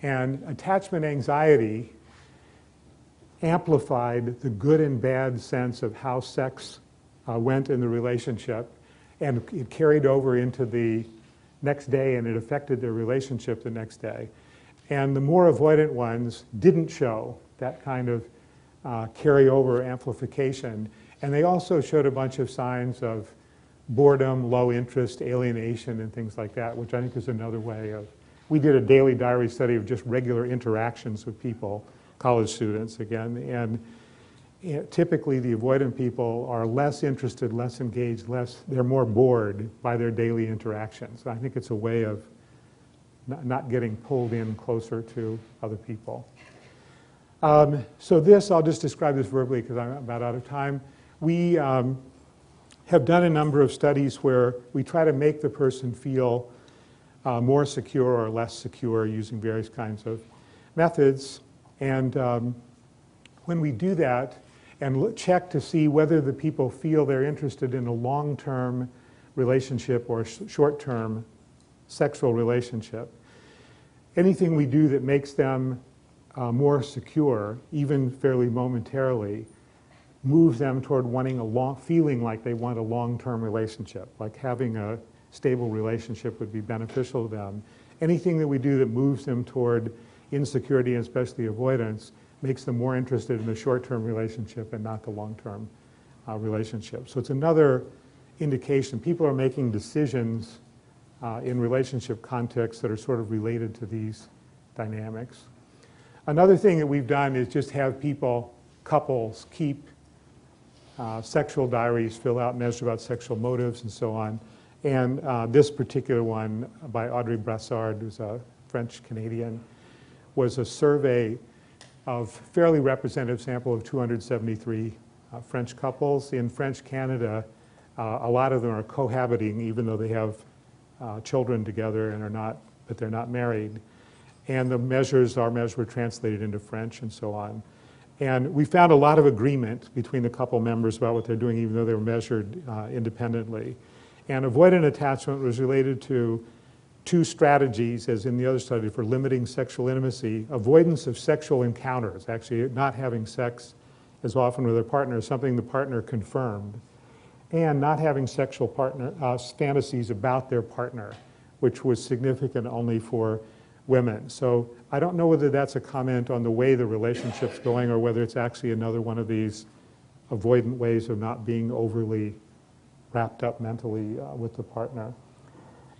And attachment anxiety amplified the good and bad sense of how sex went in the relationship, and it carried over into the next day, and it affected their relationship the next day. And the more avoidant ones didn't show that kind of carryover amplification, and they also showed a bunch of signs of boredom, low interest, alienation, and things like that, which I think is another way of. We did a daily diary study of just regular interactions with people, college students again, and typically the avoidant people are less interested, less engaged, they're more bored by their daily interactions. So I think it's a way of not getting pulled in closer to other people. So this, I'll just describe this verbally because I'm about out of time. We have done a number of studies where we try to make the person feel more secure or less secure using various kinds of methods. And when we do that and check to see whether the people feel they're interested in a long-term relationship or short-term sexual relationship, anything we do that makes them more secure, even fairly momentarily, moves them toward wanting feeling like they want a long-term relationship, like having a stable relationship would be beneficial to them. Anything that we do that moves them toward insecurity, and especially avoidance, makes them more interested in the short-term relationship and not the long-term relationship. So it's another indication. People are making decisions in relationship contexts that are sort of related to these dynamics. Another thing that we've done is just have people, couples, keep sexual diaries, fill out, measure about sexual motives and so on. And this particular one by Audrey Brassard, who's a French-Canadian, was a survey of fairly representative sample of 273 French couples. In French Canada, a lot of them are cohabiting even though they have children together and are not, but they're not married. And the measures, our measures were translated into French and so on. And we found a lot of agreement between the couple members about what they're doing even though they were measured independently. And avoidant attachment was related to two strategies, as in the other study, for limiting sexual intimacy. Avoidance of sexual encounters, actually not having sex as often with their partner, something the partner confirmed, and not having sexual fantasies about their partner, which was significant only for women. So I don't know whether that's a comment on the way the relationship's going or whether it's actually another one of these avoidant ways of not being overly wrapped up mentally with the partner.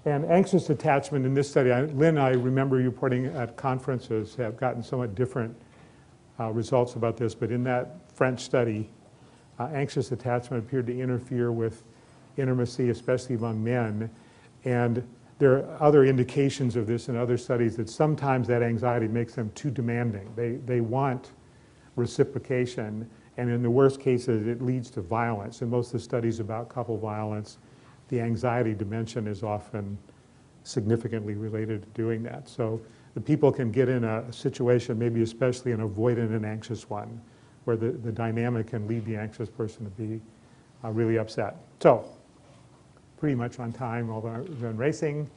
And anxious attachment in this study, Lynn, I remember you reporting at conferences have gotten somewhat different results about this, but in that French study, anxious attachment appeared to interfere with intimacy, especially among men. And there are other indications of this in other studies that sometimes that anxiety makes them too demanding. They want reciprocation, and in the worst cases, it leads to violence. In most of the studies about couple violence, the anxiety dimension is often significantly related to doing that. So the people can get in a situation, maybe especially an avoidant and anxious one, where the dynamic can lead the anxious person to be really upset. So pretty much on time, although I've been racing.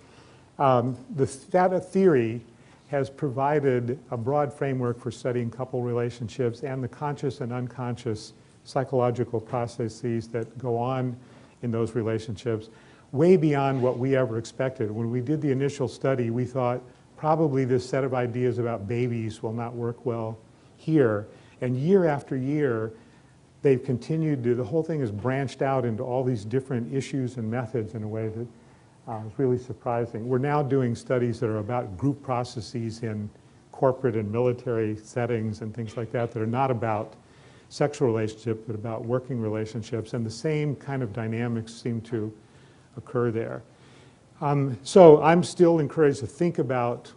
The theta theory has provided a broad framework for studying couple relationships and the conscious and unconscious psychological processes that go on in those relationships, way beyond what we ever expected. When we did the initial study, we thought probably this set of ideas about babies will not work well here. And year after year, they've continued to, the whole thing has branched out into all these different issues and methods in a way that is really surprising. We're now doing studies that are about group processes in corporate and military settings and things like that that are not about sexual relationships, but about working relationships, and the same kind of dynamics seem to occur there. So I'm still encouraged to think about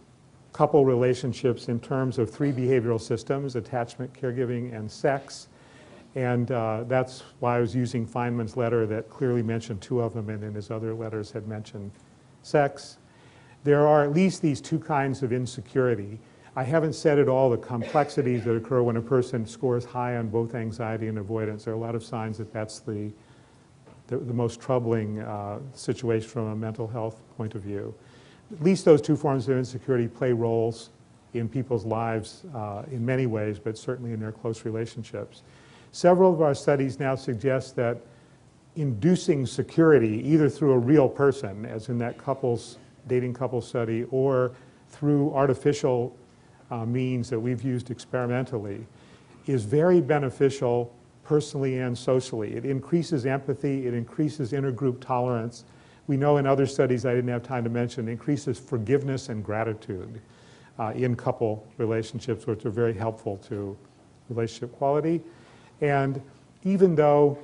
couple relationships in terms of three behavioral systems: attachment, caregiving, and sex. And that's why I was using Feynman's letter that clearly mentioned two of them, and in his other letters had mentioned sex. There are at least these two kinds of insecurity. I haven't said at all the complexities that occur when a person scores high on both anxiety and avoidance. There are a lot of signs that that's the most troubling situation from a mental health point of view. At least those two forms of insecurity play roles in people's lives in many ways, but certainly in their close relationships. Several of our studies now suggest that inducing security, either through a real person, as in that dating couple study, or through artificial means that we've used experimentally, is very beneficial personally and socially. It increases empathy, it increases intergroup tolerance. We know in other studies I didn't have time to mention, it increases forgiveness and gratitude in couple relationships, which are very helpful to relationship quality. And even though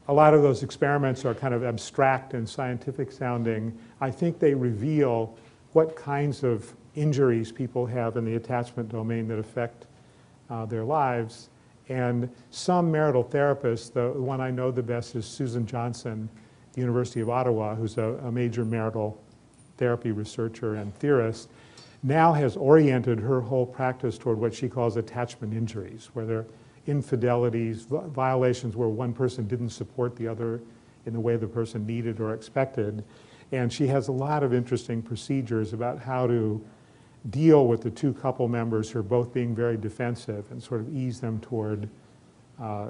a lot of those experiments are kind of abstract and scientific sounding, I think they reveal what kinds of injuries people have in the attachment domain that affect their lives. And some marital therapists, the one I know the best is Susan Johnson, the University of Ottawa, who's a major marital therapy researcher and theorist, now has oriented her whole practice toward what she calls attachment injuries, where there are infidelities, violations where one person didn't support the other in the way the person needed or expected. And she has a lot of interesting procedures about how to deal with the two couple members who are both being very defensive and sort of ease them toward,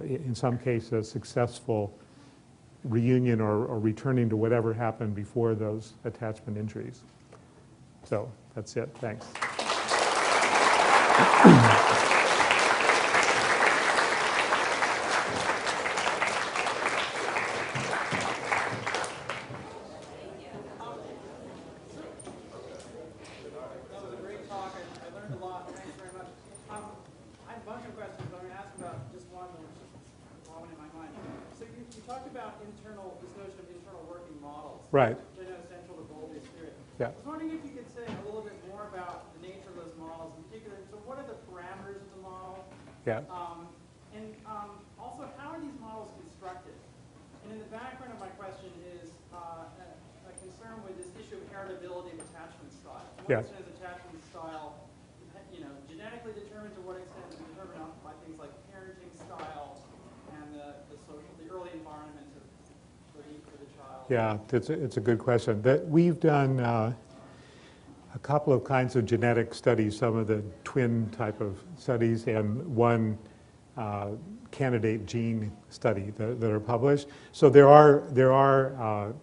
in some cases, successful reunion or returning to whatever happened before those attachment injuries. So that's it. Thanks. Right. Which I know is central to Bowlby's theory. Yeah. I was wondering if you could say a little bit more about Yeah. Also, how are these models constructed? And in the background of my question is a concern with this issue of heritability of attachment style. To what extent is attachment style, genetically determined? To what extent is it determined by things like parenting style and the early environment for the child? Yeah, it's a good question. We've done a couple of kinds of genetic studies, some of the twin type of studies, and one candidate gene study that are published. So there are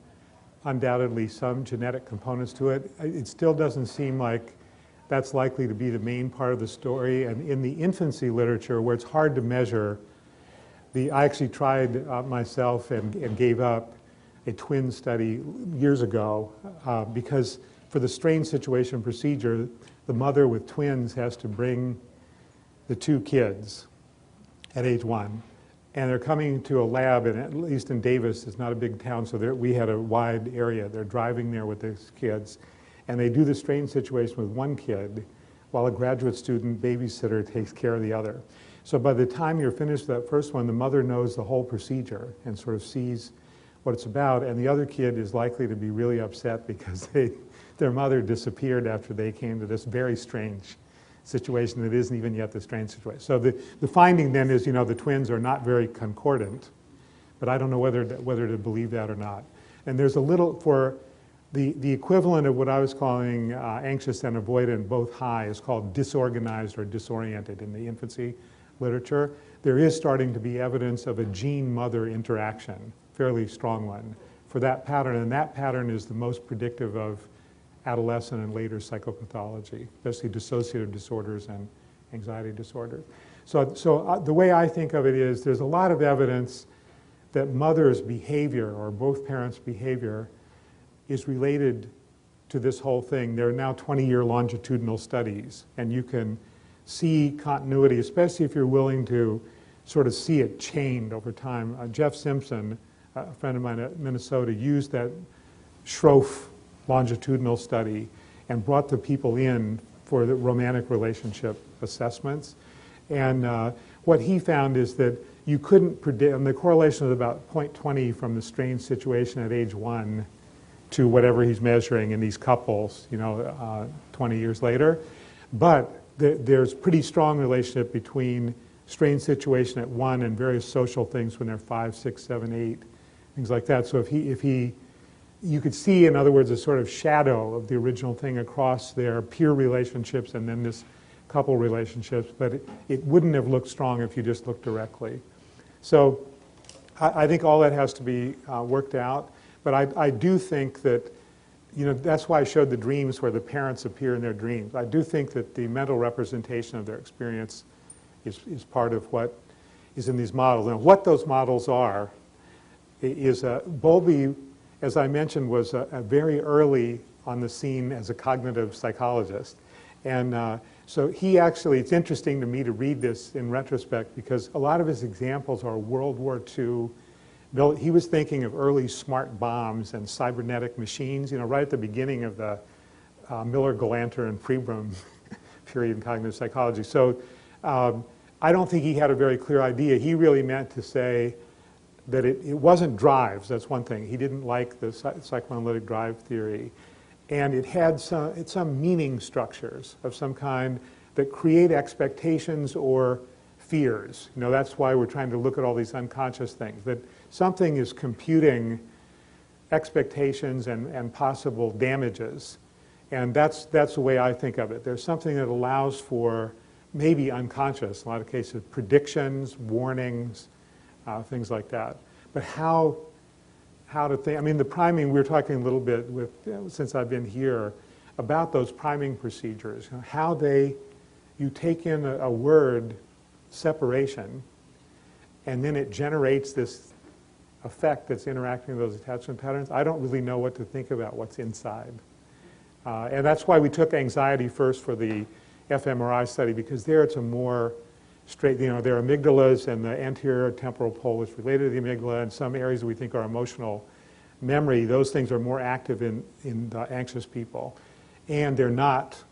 undoubtedly some genetic components to it. It still doesn't seem like that's likely to be the main part of the story. And in the infancy literature, where it's hard to measure, I actually tried myself and gave up a twin study years ago because for the strain situation procedure, the mother with twins has to bring the two kids at age 1. And they're coming to a lab, and at least in Davis, it's not a big town, so we had a wide area. They're driving there with these kids. And they do the strain situation with one kid, while a graduate student babysitter takes care of the other. So by the time you're finished with that first one, the mother knows the whole procedure and sort of sees what it's about, and the other kid is likely to be really upset because their mother disappeared after they came to this very strange situation that isn't even yet the strange situation. So the finding then is, the twins are not very concordant, but I don't know whether to believe that or not. And there's a little, for the equivalent of what I was calling anxious and avoidant, both high, is called disorganized or disoriented in the infancy literature. There is starting to be evidence of a gene-mother interaction, fairly strong one, for that pattern, and that pattern is the most predictive of adolescent and later psychopathology, especially dissociative disorders and anxiety disorders. So the way I think of it is there's a lot of evidence that mother's behavior, or both parents' behavior, is related to this whole thing. There are now 20-year longitudinal studies, and you can see continuity, especially if you're willing to sort of see it chained over time. Jeff Simpson, a friend of mine at Minnesota, used that Schroff longitudinal study and brought the people in for the romantic relationship assessments. And what he found is that you couldn't predict, and the correlation is about 0.20 from the strain situation at age 1 to whatever he's measuring in these couples, 20 years later. But there's pretty strong relationship between strain situation at 1 and various social things when they're 5, 6, 7, 8, things like that. So you could see, in other words, a sort of shadow of the original thing across their peer relationships and then this couple relationships, but it wouldn't have looked strong if you just looked directly. So I think all that has to be worked out, but I do think that, that's why I showed the dreams where the parents appear in their dreams. I do think that the mental representation of their experience is part of what is in these models. And what those models are is Bowlby, as I mentioned, was a very early on the scene as a cognitive psychologist. And so he actually, it's interesting to me to read this in retrospect because a lot of his examples are World War II. He was thinking of early smart bombs and cybernetic machines, right at the beginning of the Miller, Galanter, and Pribram period in cognitive psychology. So I don't think he had a very clear idea. He really meant to say that it wasn't drives, that's one thing. He didn't like the psychoanalytic drive theory. And it had some meaning structures of some kind that create expectations or fears. That's why we're trying to look at all these unconscious things, that something is computing expectations and possible damages. And that's the way I think of it. There's something that allows for maybe unconscious, in a lot of cases, predictions, warnings, things like that. But how to think, the priming, we were talking a little bit with, since I've been here, about those priming procedures, how you take in a word, separation, and then it generates this effect that's interacting with those attachment patterns. I don't really know what to think about what's inside. And that's why we took anxiety first for the fMRI study, because there it's a more straight, their amygdalas and the anterior temporal pole is related to the amygdala, and some areas that we think are emotional memory, those things are more active in the anxious people. And they're not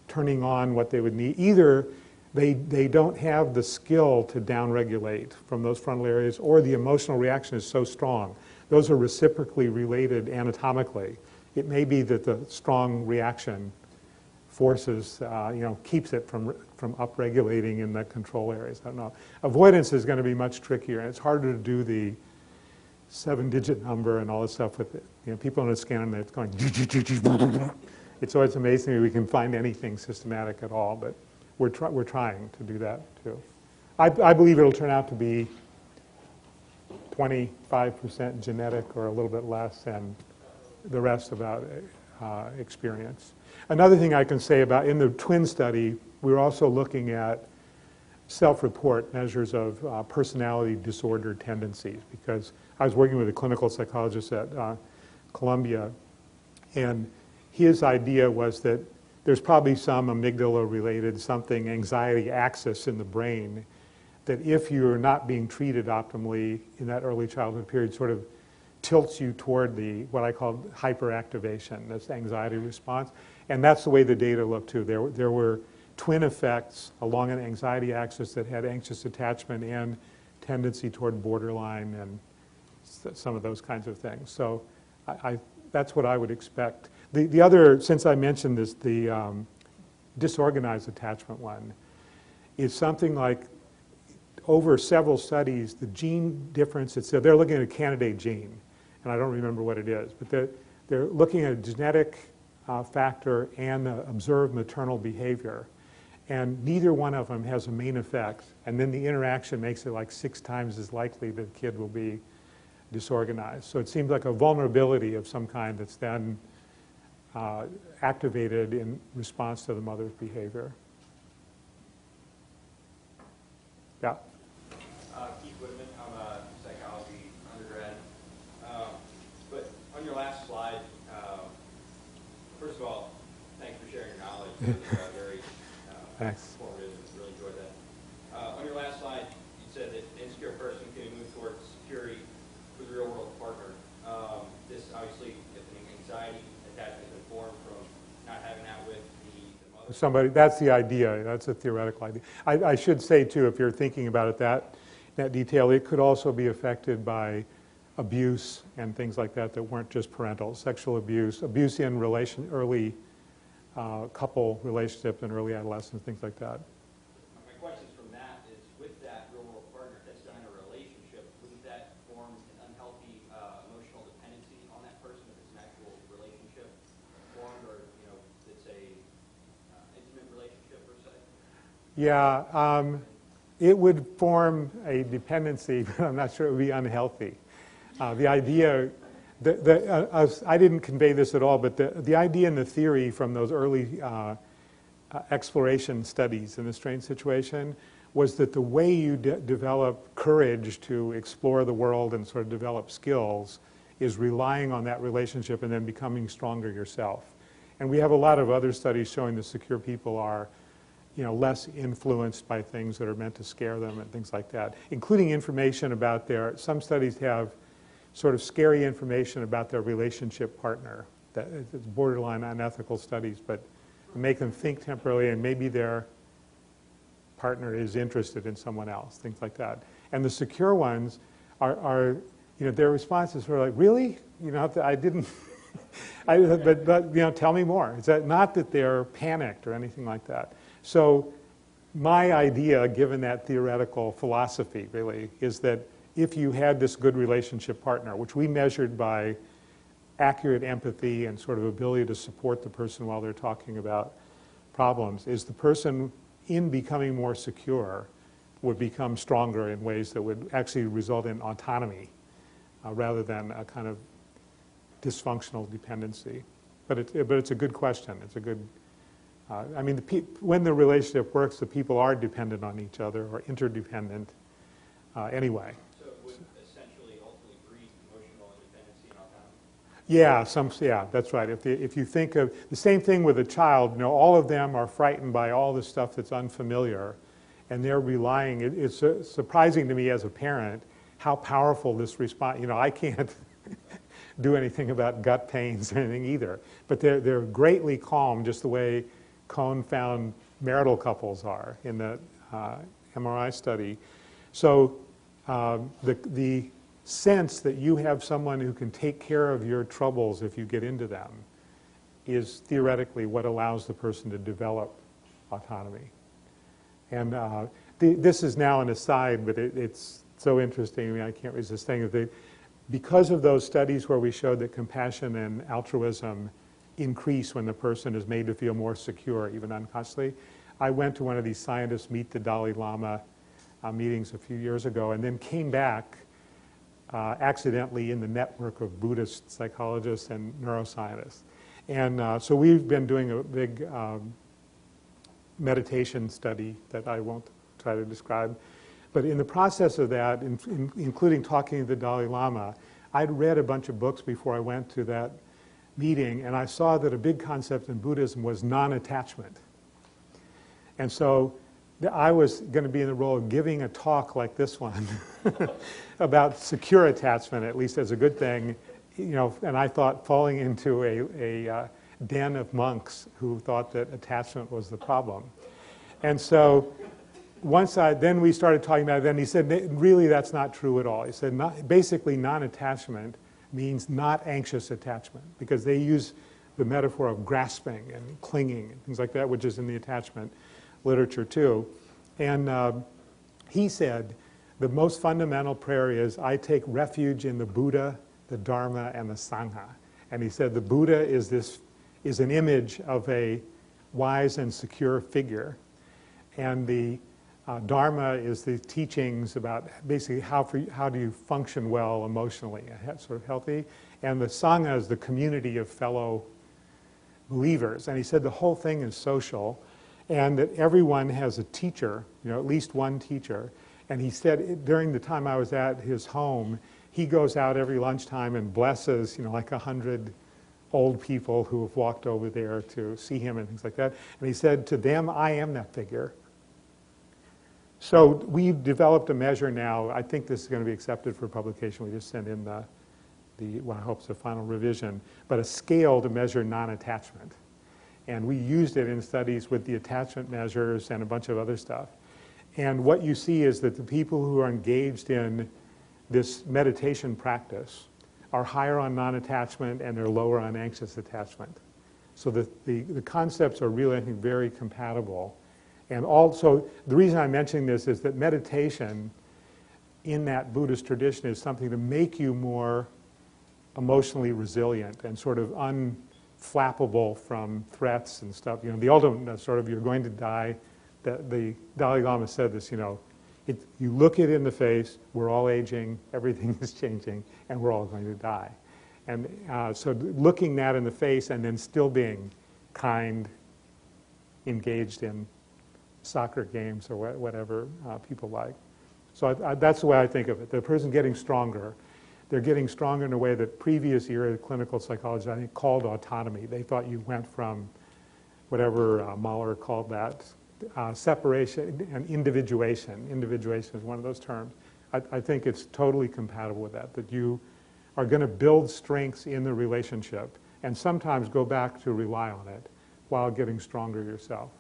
turning on what they would need. Either they don't have the skill to downregulate from those frontal areas, or the emotional reaction is so strong. Those are reciprocally related anatomically. It may be that the strong reaction forces, keeps it from upregulating in the control areas. I don't know. Avoidance is going to be much trickier, and it's harder to do the 7-digit number and all this stuff with it. People on a scan and it's going. It's always amazing that we can find anything systematic at all, but we're trying to do that too. I believe it'll turn out to be 25% genetic or a little bit less, and the rest about experience. Another thing I can say about, in the twin study, we were also looking at self-report measures of personality disorder tendencies, because I was working with a clinical psychologist at Columbia, and his idea was that there's probably some amygdala-related something, anxiety axis in the brain, that if you're not being treated optimally in that early childhood period, sort of tilts you toward the, what I call hyperactivation, this anxiety response. And that's the way the data looked too. There were twin effects along an anxiety axis that had anxious attachment and tendency toward borderline and some of those kinds of things. So that's what I would expect. The other, since I mentioned this, the disorganized attachment one, is something like, over several studies, the gene difference, they're looking at a candidate gene, and I don't remember what it is, but they're looking at a genetic factor and the observed maternal behavior, and neither one of them has a main effect, and then the interaction makes it like 6 times as likely that the kid will be disorganized. So it seems like a vulnerability of some kind that's then activated in response to the mother's behavior. Yeah. I'm a psychology undergrad. But on your last slide, first of all, thanks for sharing your knowledge. It was very informative. Really enjoyed that. On your last slide, you said that an insecure person can move towards security with a real-world partner. This obviously, if an anxiety attachment is formed from not having that with the mother. Somebody, that's the idea. That's a theoretical idea. I should say too, if you're thinking about it that detail, it could also be affected by abuse and things like that weren't just parental. Sexual abuse, abuse in early couple relationships and early adolescence, things like that. My question from that is, with that real-world partner that's done in a relationship, wouldn't that form an unhealthy emotional dependency on that person if it's an actual relationship formed, or it's a intimate relationship per se? Yeah, it would form a dependency, but I'm not sure it would be unhealthy. The idea, I didn't convey this at all, but the idea and the theory from those early exploration studies in the strange situation was that the way you develop courage to explore the world and sort of develop skills is relying on that relationship and then becoming stronger yourself. And we have a lot of other studies showing that secure people are less influenced by things that are meant to scare them and things like that, including information about some studies have sort of scary information about their relationship partner. It's borderline unethical studies, but make them think temporarily, and maybe their partner is interested in someone else, things like that. And the secure ones are their responses were like, really? I didn't, but tell me more. It's not that they're panicked or anything like that. So my idea, given that theoretical philosophy really, is that if you had this good relationship partner, which we measured by accurate empathy and sort of ability to support the person while they're talking about problems, is the person in becoming more secure would become stronger in ways that would actually result in autonomy rather than a kind of dysfunctional dependency. But it's a good question. It's a good, when the relationship works, the people are dependent on each other or interdependent anyway. So it would essentially ultimately breed emotional independency and autonomy? Yeah, that's right. If you think of the same thing with a child, all of them are frightened by all the stuff that's unfamiliar, and they're relying. It's surprising to me as a parent how powerful this response. I can't do anything about gut pains or anything either, but they're greatly calm, just the way Cohn found marital couples are in the MRI study. So the sense that you have someone who can take care of your troubles if you get into them is theoretically what allows the person to develop autonomy. And this is now an aside, but it's so interesting. I mean, I can't resist saying that because of those studies where we showed that compassion and altruism increase when the person is made to feel more secure, even unconsciously, I went to one of these scientists meet the Dalai Lama meetings a few years ago, and then came back accidentally in the network of Buddhist psychologists and neuroscientists. And so we've been doing a big meditation study that I won't try to describe. But in the process of that, including talking to the Dalai Lama, I'd read a bunch of books before I went to that meeting, and I saw that a big concept in Buddhism was non-attachment. And so I was going to be in the role of giving a talk like this one about secure attachment, at least as a good thing, you know, and I thought falling into a den of monks who thought that attachment was the problem. And so then we started talking about it, then he said, really that's not true at all. He said, basically non-attachment means not anxious attachment, because they use the metaphor of grasping and clinging and things like that, which is in the attachment literature too. And he said, the most fundamental prayer is, I take refuge in the Buddha, the Dharma, and the Sangha. And he said the Buddha is an image of a wise and secure figure. And the Dharma is the teachings about basically how do you function well emotionally, sort of healthy. And the Sangha is the community of fellow believers. And he said the whole thing is social, and that everyone has a teacher, you know, at least one teacher. And he said during the time I was at his home, he goes out every lunchtime and blesses, you know, like 100 old people who have walked over there to see him and things like that. And he said, to them, I am that figure. So we've developed a measure now. I think this is going to be accepted for publication. We just sent in what I hope is the final revision, but a scale to measure non-attachment. And we used it in studies with the attachment measures and a bunch of other stuff. And what you see is that the people who are engaged in this meditation practice are higher on non-attachment and they're lower on anxious attachment. So the concepts are really, I think, very compatible. And also, the reason I'm mentioning this is that meditation in that Buddhist tradition is something to make you more emotionally resilient and sort of unflappable from threats and stuff. You know, the ultimate sort of, you're going to die. The Dalai Lama said this, you know, you look it in the face, we're all aging, everything is changing, and we're all going to die. And so looking that in the face and then still being kind, engaged in soccer games or whatever people like. So that's the way I think of it. The person getting stronger, they're getting stronger in a way that previous era clinical psychology, I think, called autonomy. They thought you went from whatever Mahler called that, separation and individuation. Individuation is one of those terms. I think it's totally compatible with that you are going to build strengths in the relationship and sometimes go back to rely on it while getting stronger yourself.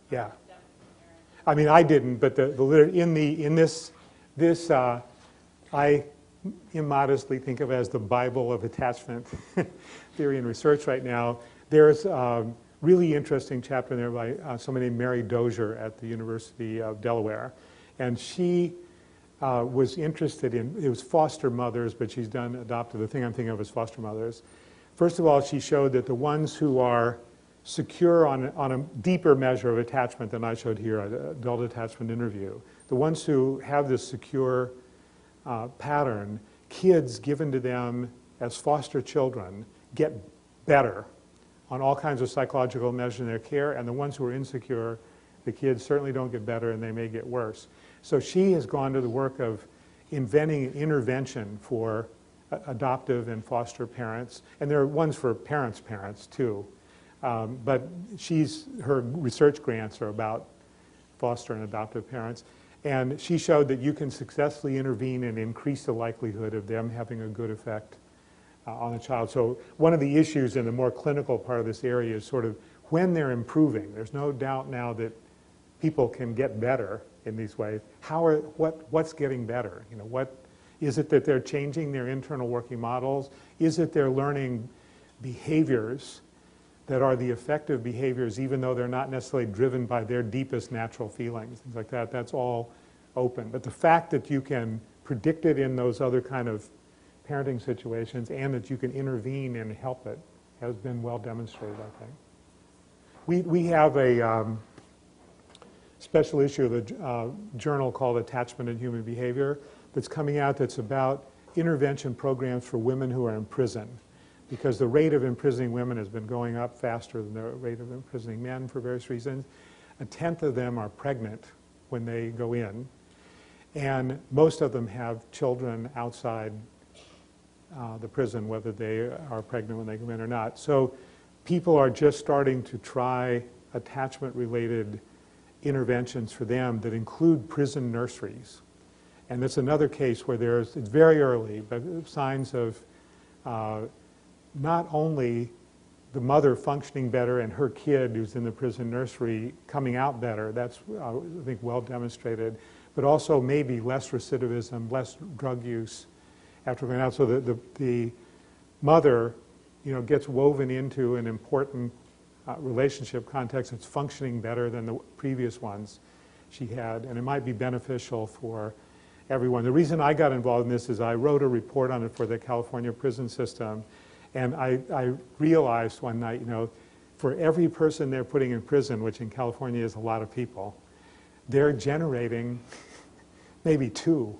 Yeah, I mean, I didn't, but in this I immodestly think of as the Bible of attachment theory and research right now. There's a really interesting chapter in there by somebody named Mary Dozier at the University of Delaware, and she was interested in, it was foster mothers, but she's done adopted. The thing I'm thinking of is foster mothers. First of all, she showed that the ones who are secure on a deeper measure of attachment than I showed here at adult attachment interview. The ones who have this secure pattern, kids given to them as foster children get better on all kinds of psychological measures in their care, and the ones who are insecure, the kids certainly don't get better and they may get worse. So she has gone to the work of inventing an intervention for adoptive and foster parents, and there are ones for parents' parents too. But her research grants are about foster and adoptive parents. And she showed that you can successfully intervene and increase the likelihood of them having a good effect on the child. So one of the issues in the more clinical part of this area is sort of when they're improving. There's no doubt now that people can get better in these ways. What's getting better? You know, what is it that they're changing their internal working models? Is it they're learning behaviors that are the effective behaviors, even though they're not necessarily driven by their deepest natural feelings, things like that? That's all open. But the fact that you can predict it in those other kind of parenting situations and that you can intervene and help it has been well demonstrated, I think. We have a special issue of the journal called Attachment and Human Behavior that's coming out that's about intervention programs for women who are in prison, because the rate of imprisoning women has been going up faster than the rate of imprisoning men for various reasons. 1/10 of them are pregnant when they go in, and most of them have children outside the prison, whether they are pregnant when they come in or not. So people are just starting to try attachment-related interventions for them that include prison nurseries. And that's another case where it's very early, but signs of not only the mother functioning better and her kid who's in the prison nursery coming out better, that's, I think, well demonstrated, but also maybe less recidivism, less drug use after going out. So the mother, you know, gets woven into an important relationship context that's functioning better than the previous ones she had, and it might be beneficial for everyone. The reason I got involved in this is I wrote a report on it for the California prison system, and I realized one night, you know, for every person they're putting in prison, which in California is a lot of people, they're generating maybe 2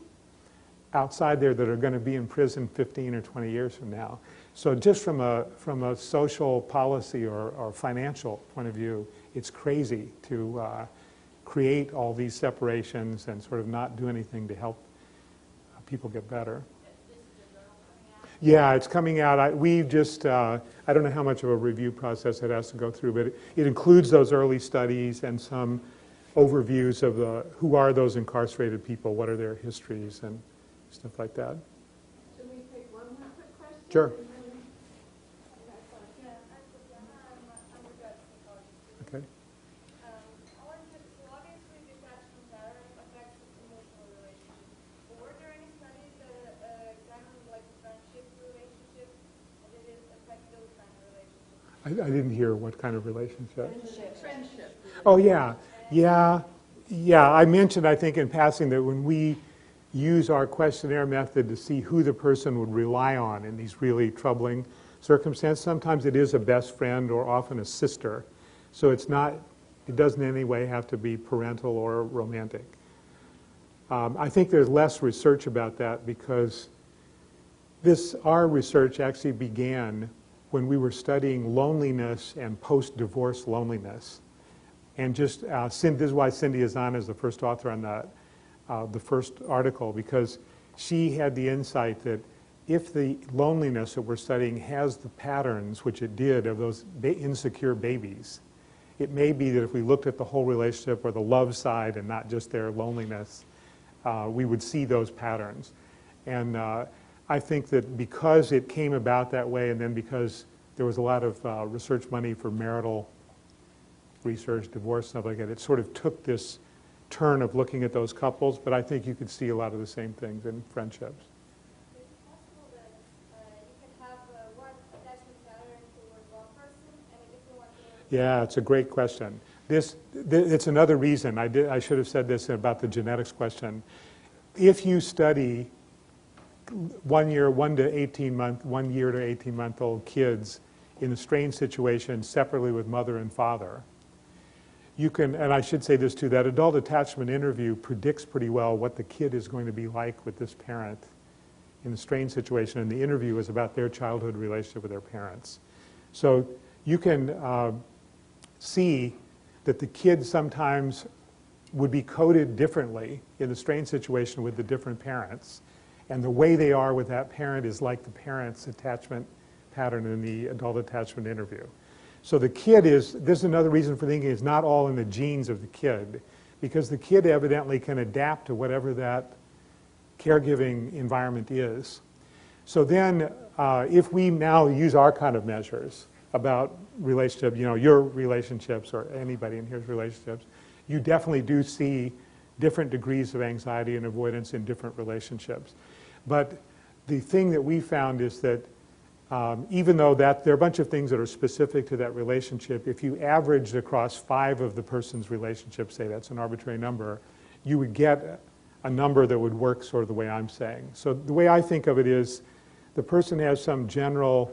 outside there that are going to be in prison 15 or 20 years from now. So just from a social policy or financial point of view, it's crazy to create all these separations and sort of not do anything to help people get better. Yeah, it's coming out. We just, I don't know how much of a review process it has to go through, but it includes those early studies and some overviews of who are those incarcerated people, what are their histories and stuff like that. Should we take one more quick question? Sure. Okay. Obviously detachment pattern affects emotional relationships. But were there any studies that examined like friendship relationships, and did it affect those kind of relationships? I didn't hear what kind of relationship. Friendship. Oh, yeah. I mentioned, I think, in passing that when we use our questionnaire method to see who the person would rely on in these really troubling circumstances, sometimes it is a best friend or often a sister. So it doesn't in any way have to be parental or romantic. I think there's less research about that because our research actually began when we were studying loneliness and post-divorce loneliness. And just, this is why Cindy is on as the first author on the first article, because she had the insight that if the loneliness that we're studying has the patterns, which it did, of those insecure babies, it may be that if we looked at the whole relationship or the love side and not just their loneliness, we would see those patterns. And I think that because it came about that way, and then because there was a lot of research money for marital research, divorce, stuff like that, it sort of took this turn of looking at those couples, but I think you could see a lot of the same things in friendships. Is it possible that you can have one attachment pattern toward one person and a different one toward Yeah, it's a great question. It's another reason, I should have said this about the genetics question. If you study 1 year to 18-month-old kids in a strange situation separately with mother and father, you can, and I should say this too, that adult attachment interview predicts pretty well what the kid is going to be like with this parent in a strange situation, and the interview is about their childhood relationship with their parents. So you can see that the kids sometimes would be coded differently in the strange situation with the different parents, and the way they are with that parent is like the parent's attachment pattern in the adult attachment interview. So the kid this is another reason for thinking it's not all in the genes of the kid, because the kid evidently can adapt to whatever that caregiving environment is. So then if we now use our kind of measures about relationship, your relationships or anybody in here's relationships, you definitely do see different degrees of anxiety and avoidance in different relationships. But the thing that we found is that even though there are a bunch of things that are specific to that relationship, if you averaged across 5 of the person's relationships, say that's an arbitrary number, you would get a number that would work sort of the way I'm saying. So the way I think of it is the person has some general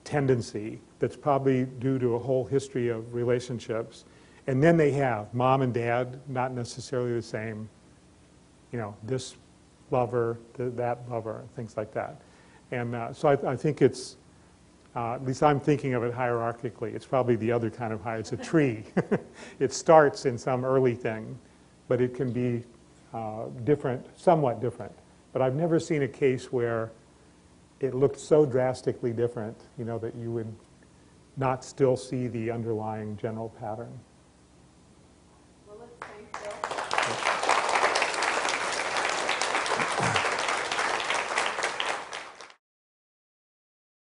tendency that's probably due to a whole history of relationships. And then they have mom and dad, not necessarily the same, this lover, that lover, things like that. And so I think it's, at least I'm thinking of it hierarchically. It's probably the other kind of it's a tree. It starts in some early thing, but it can be different, somewhat different. But I've never seen a case where it looked so drastically different, that you would not still see the underlying general pattern.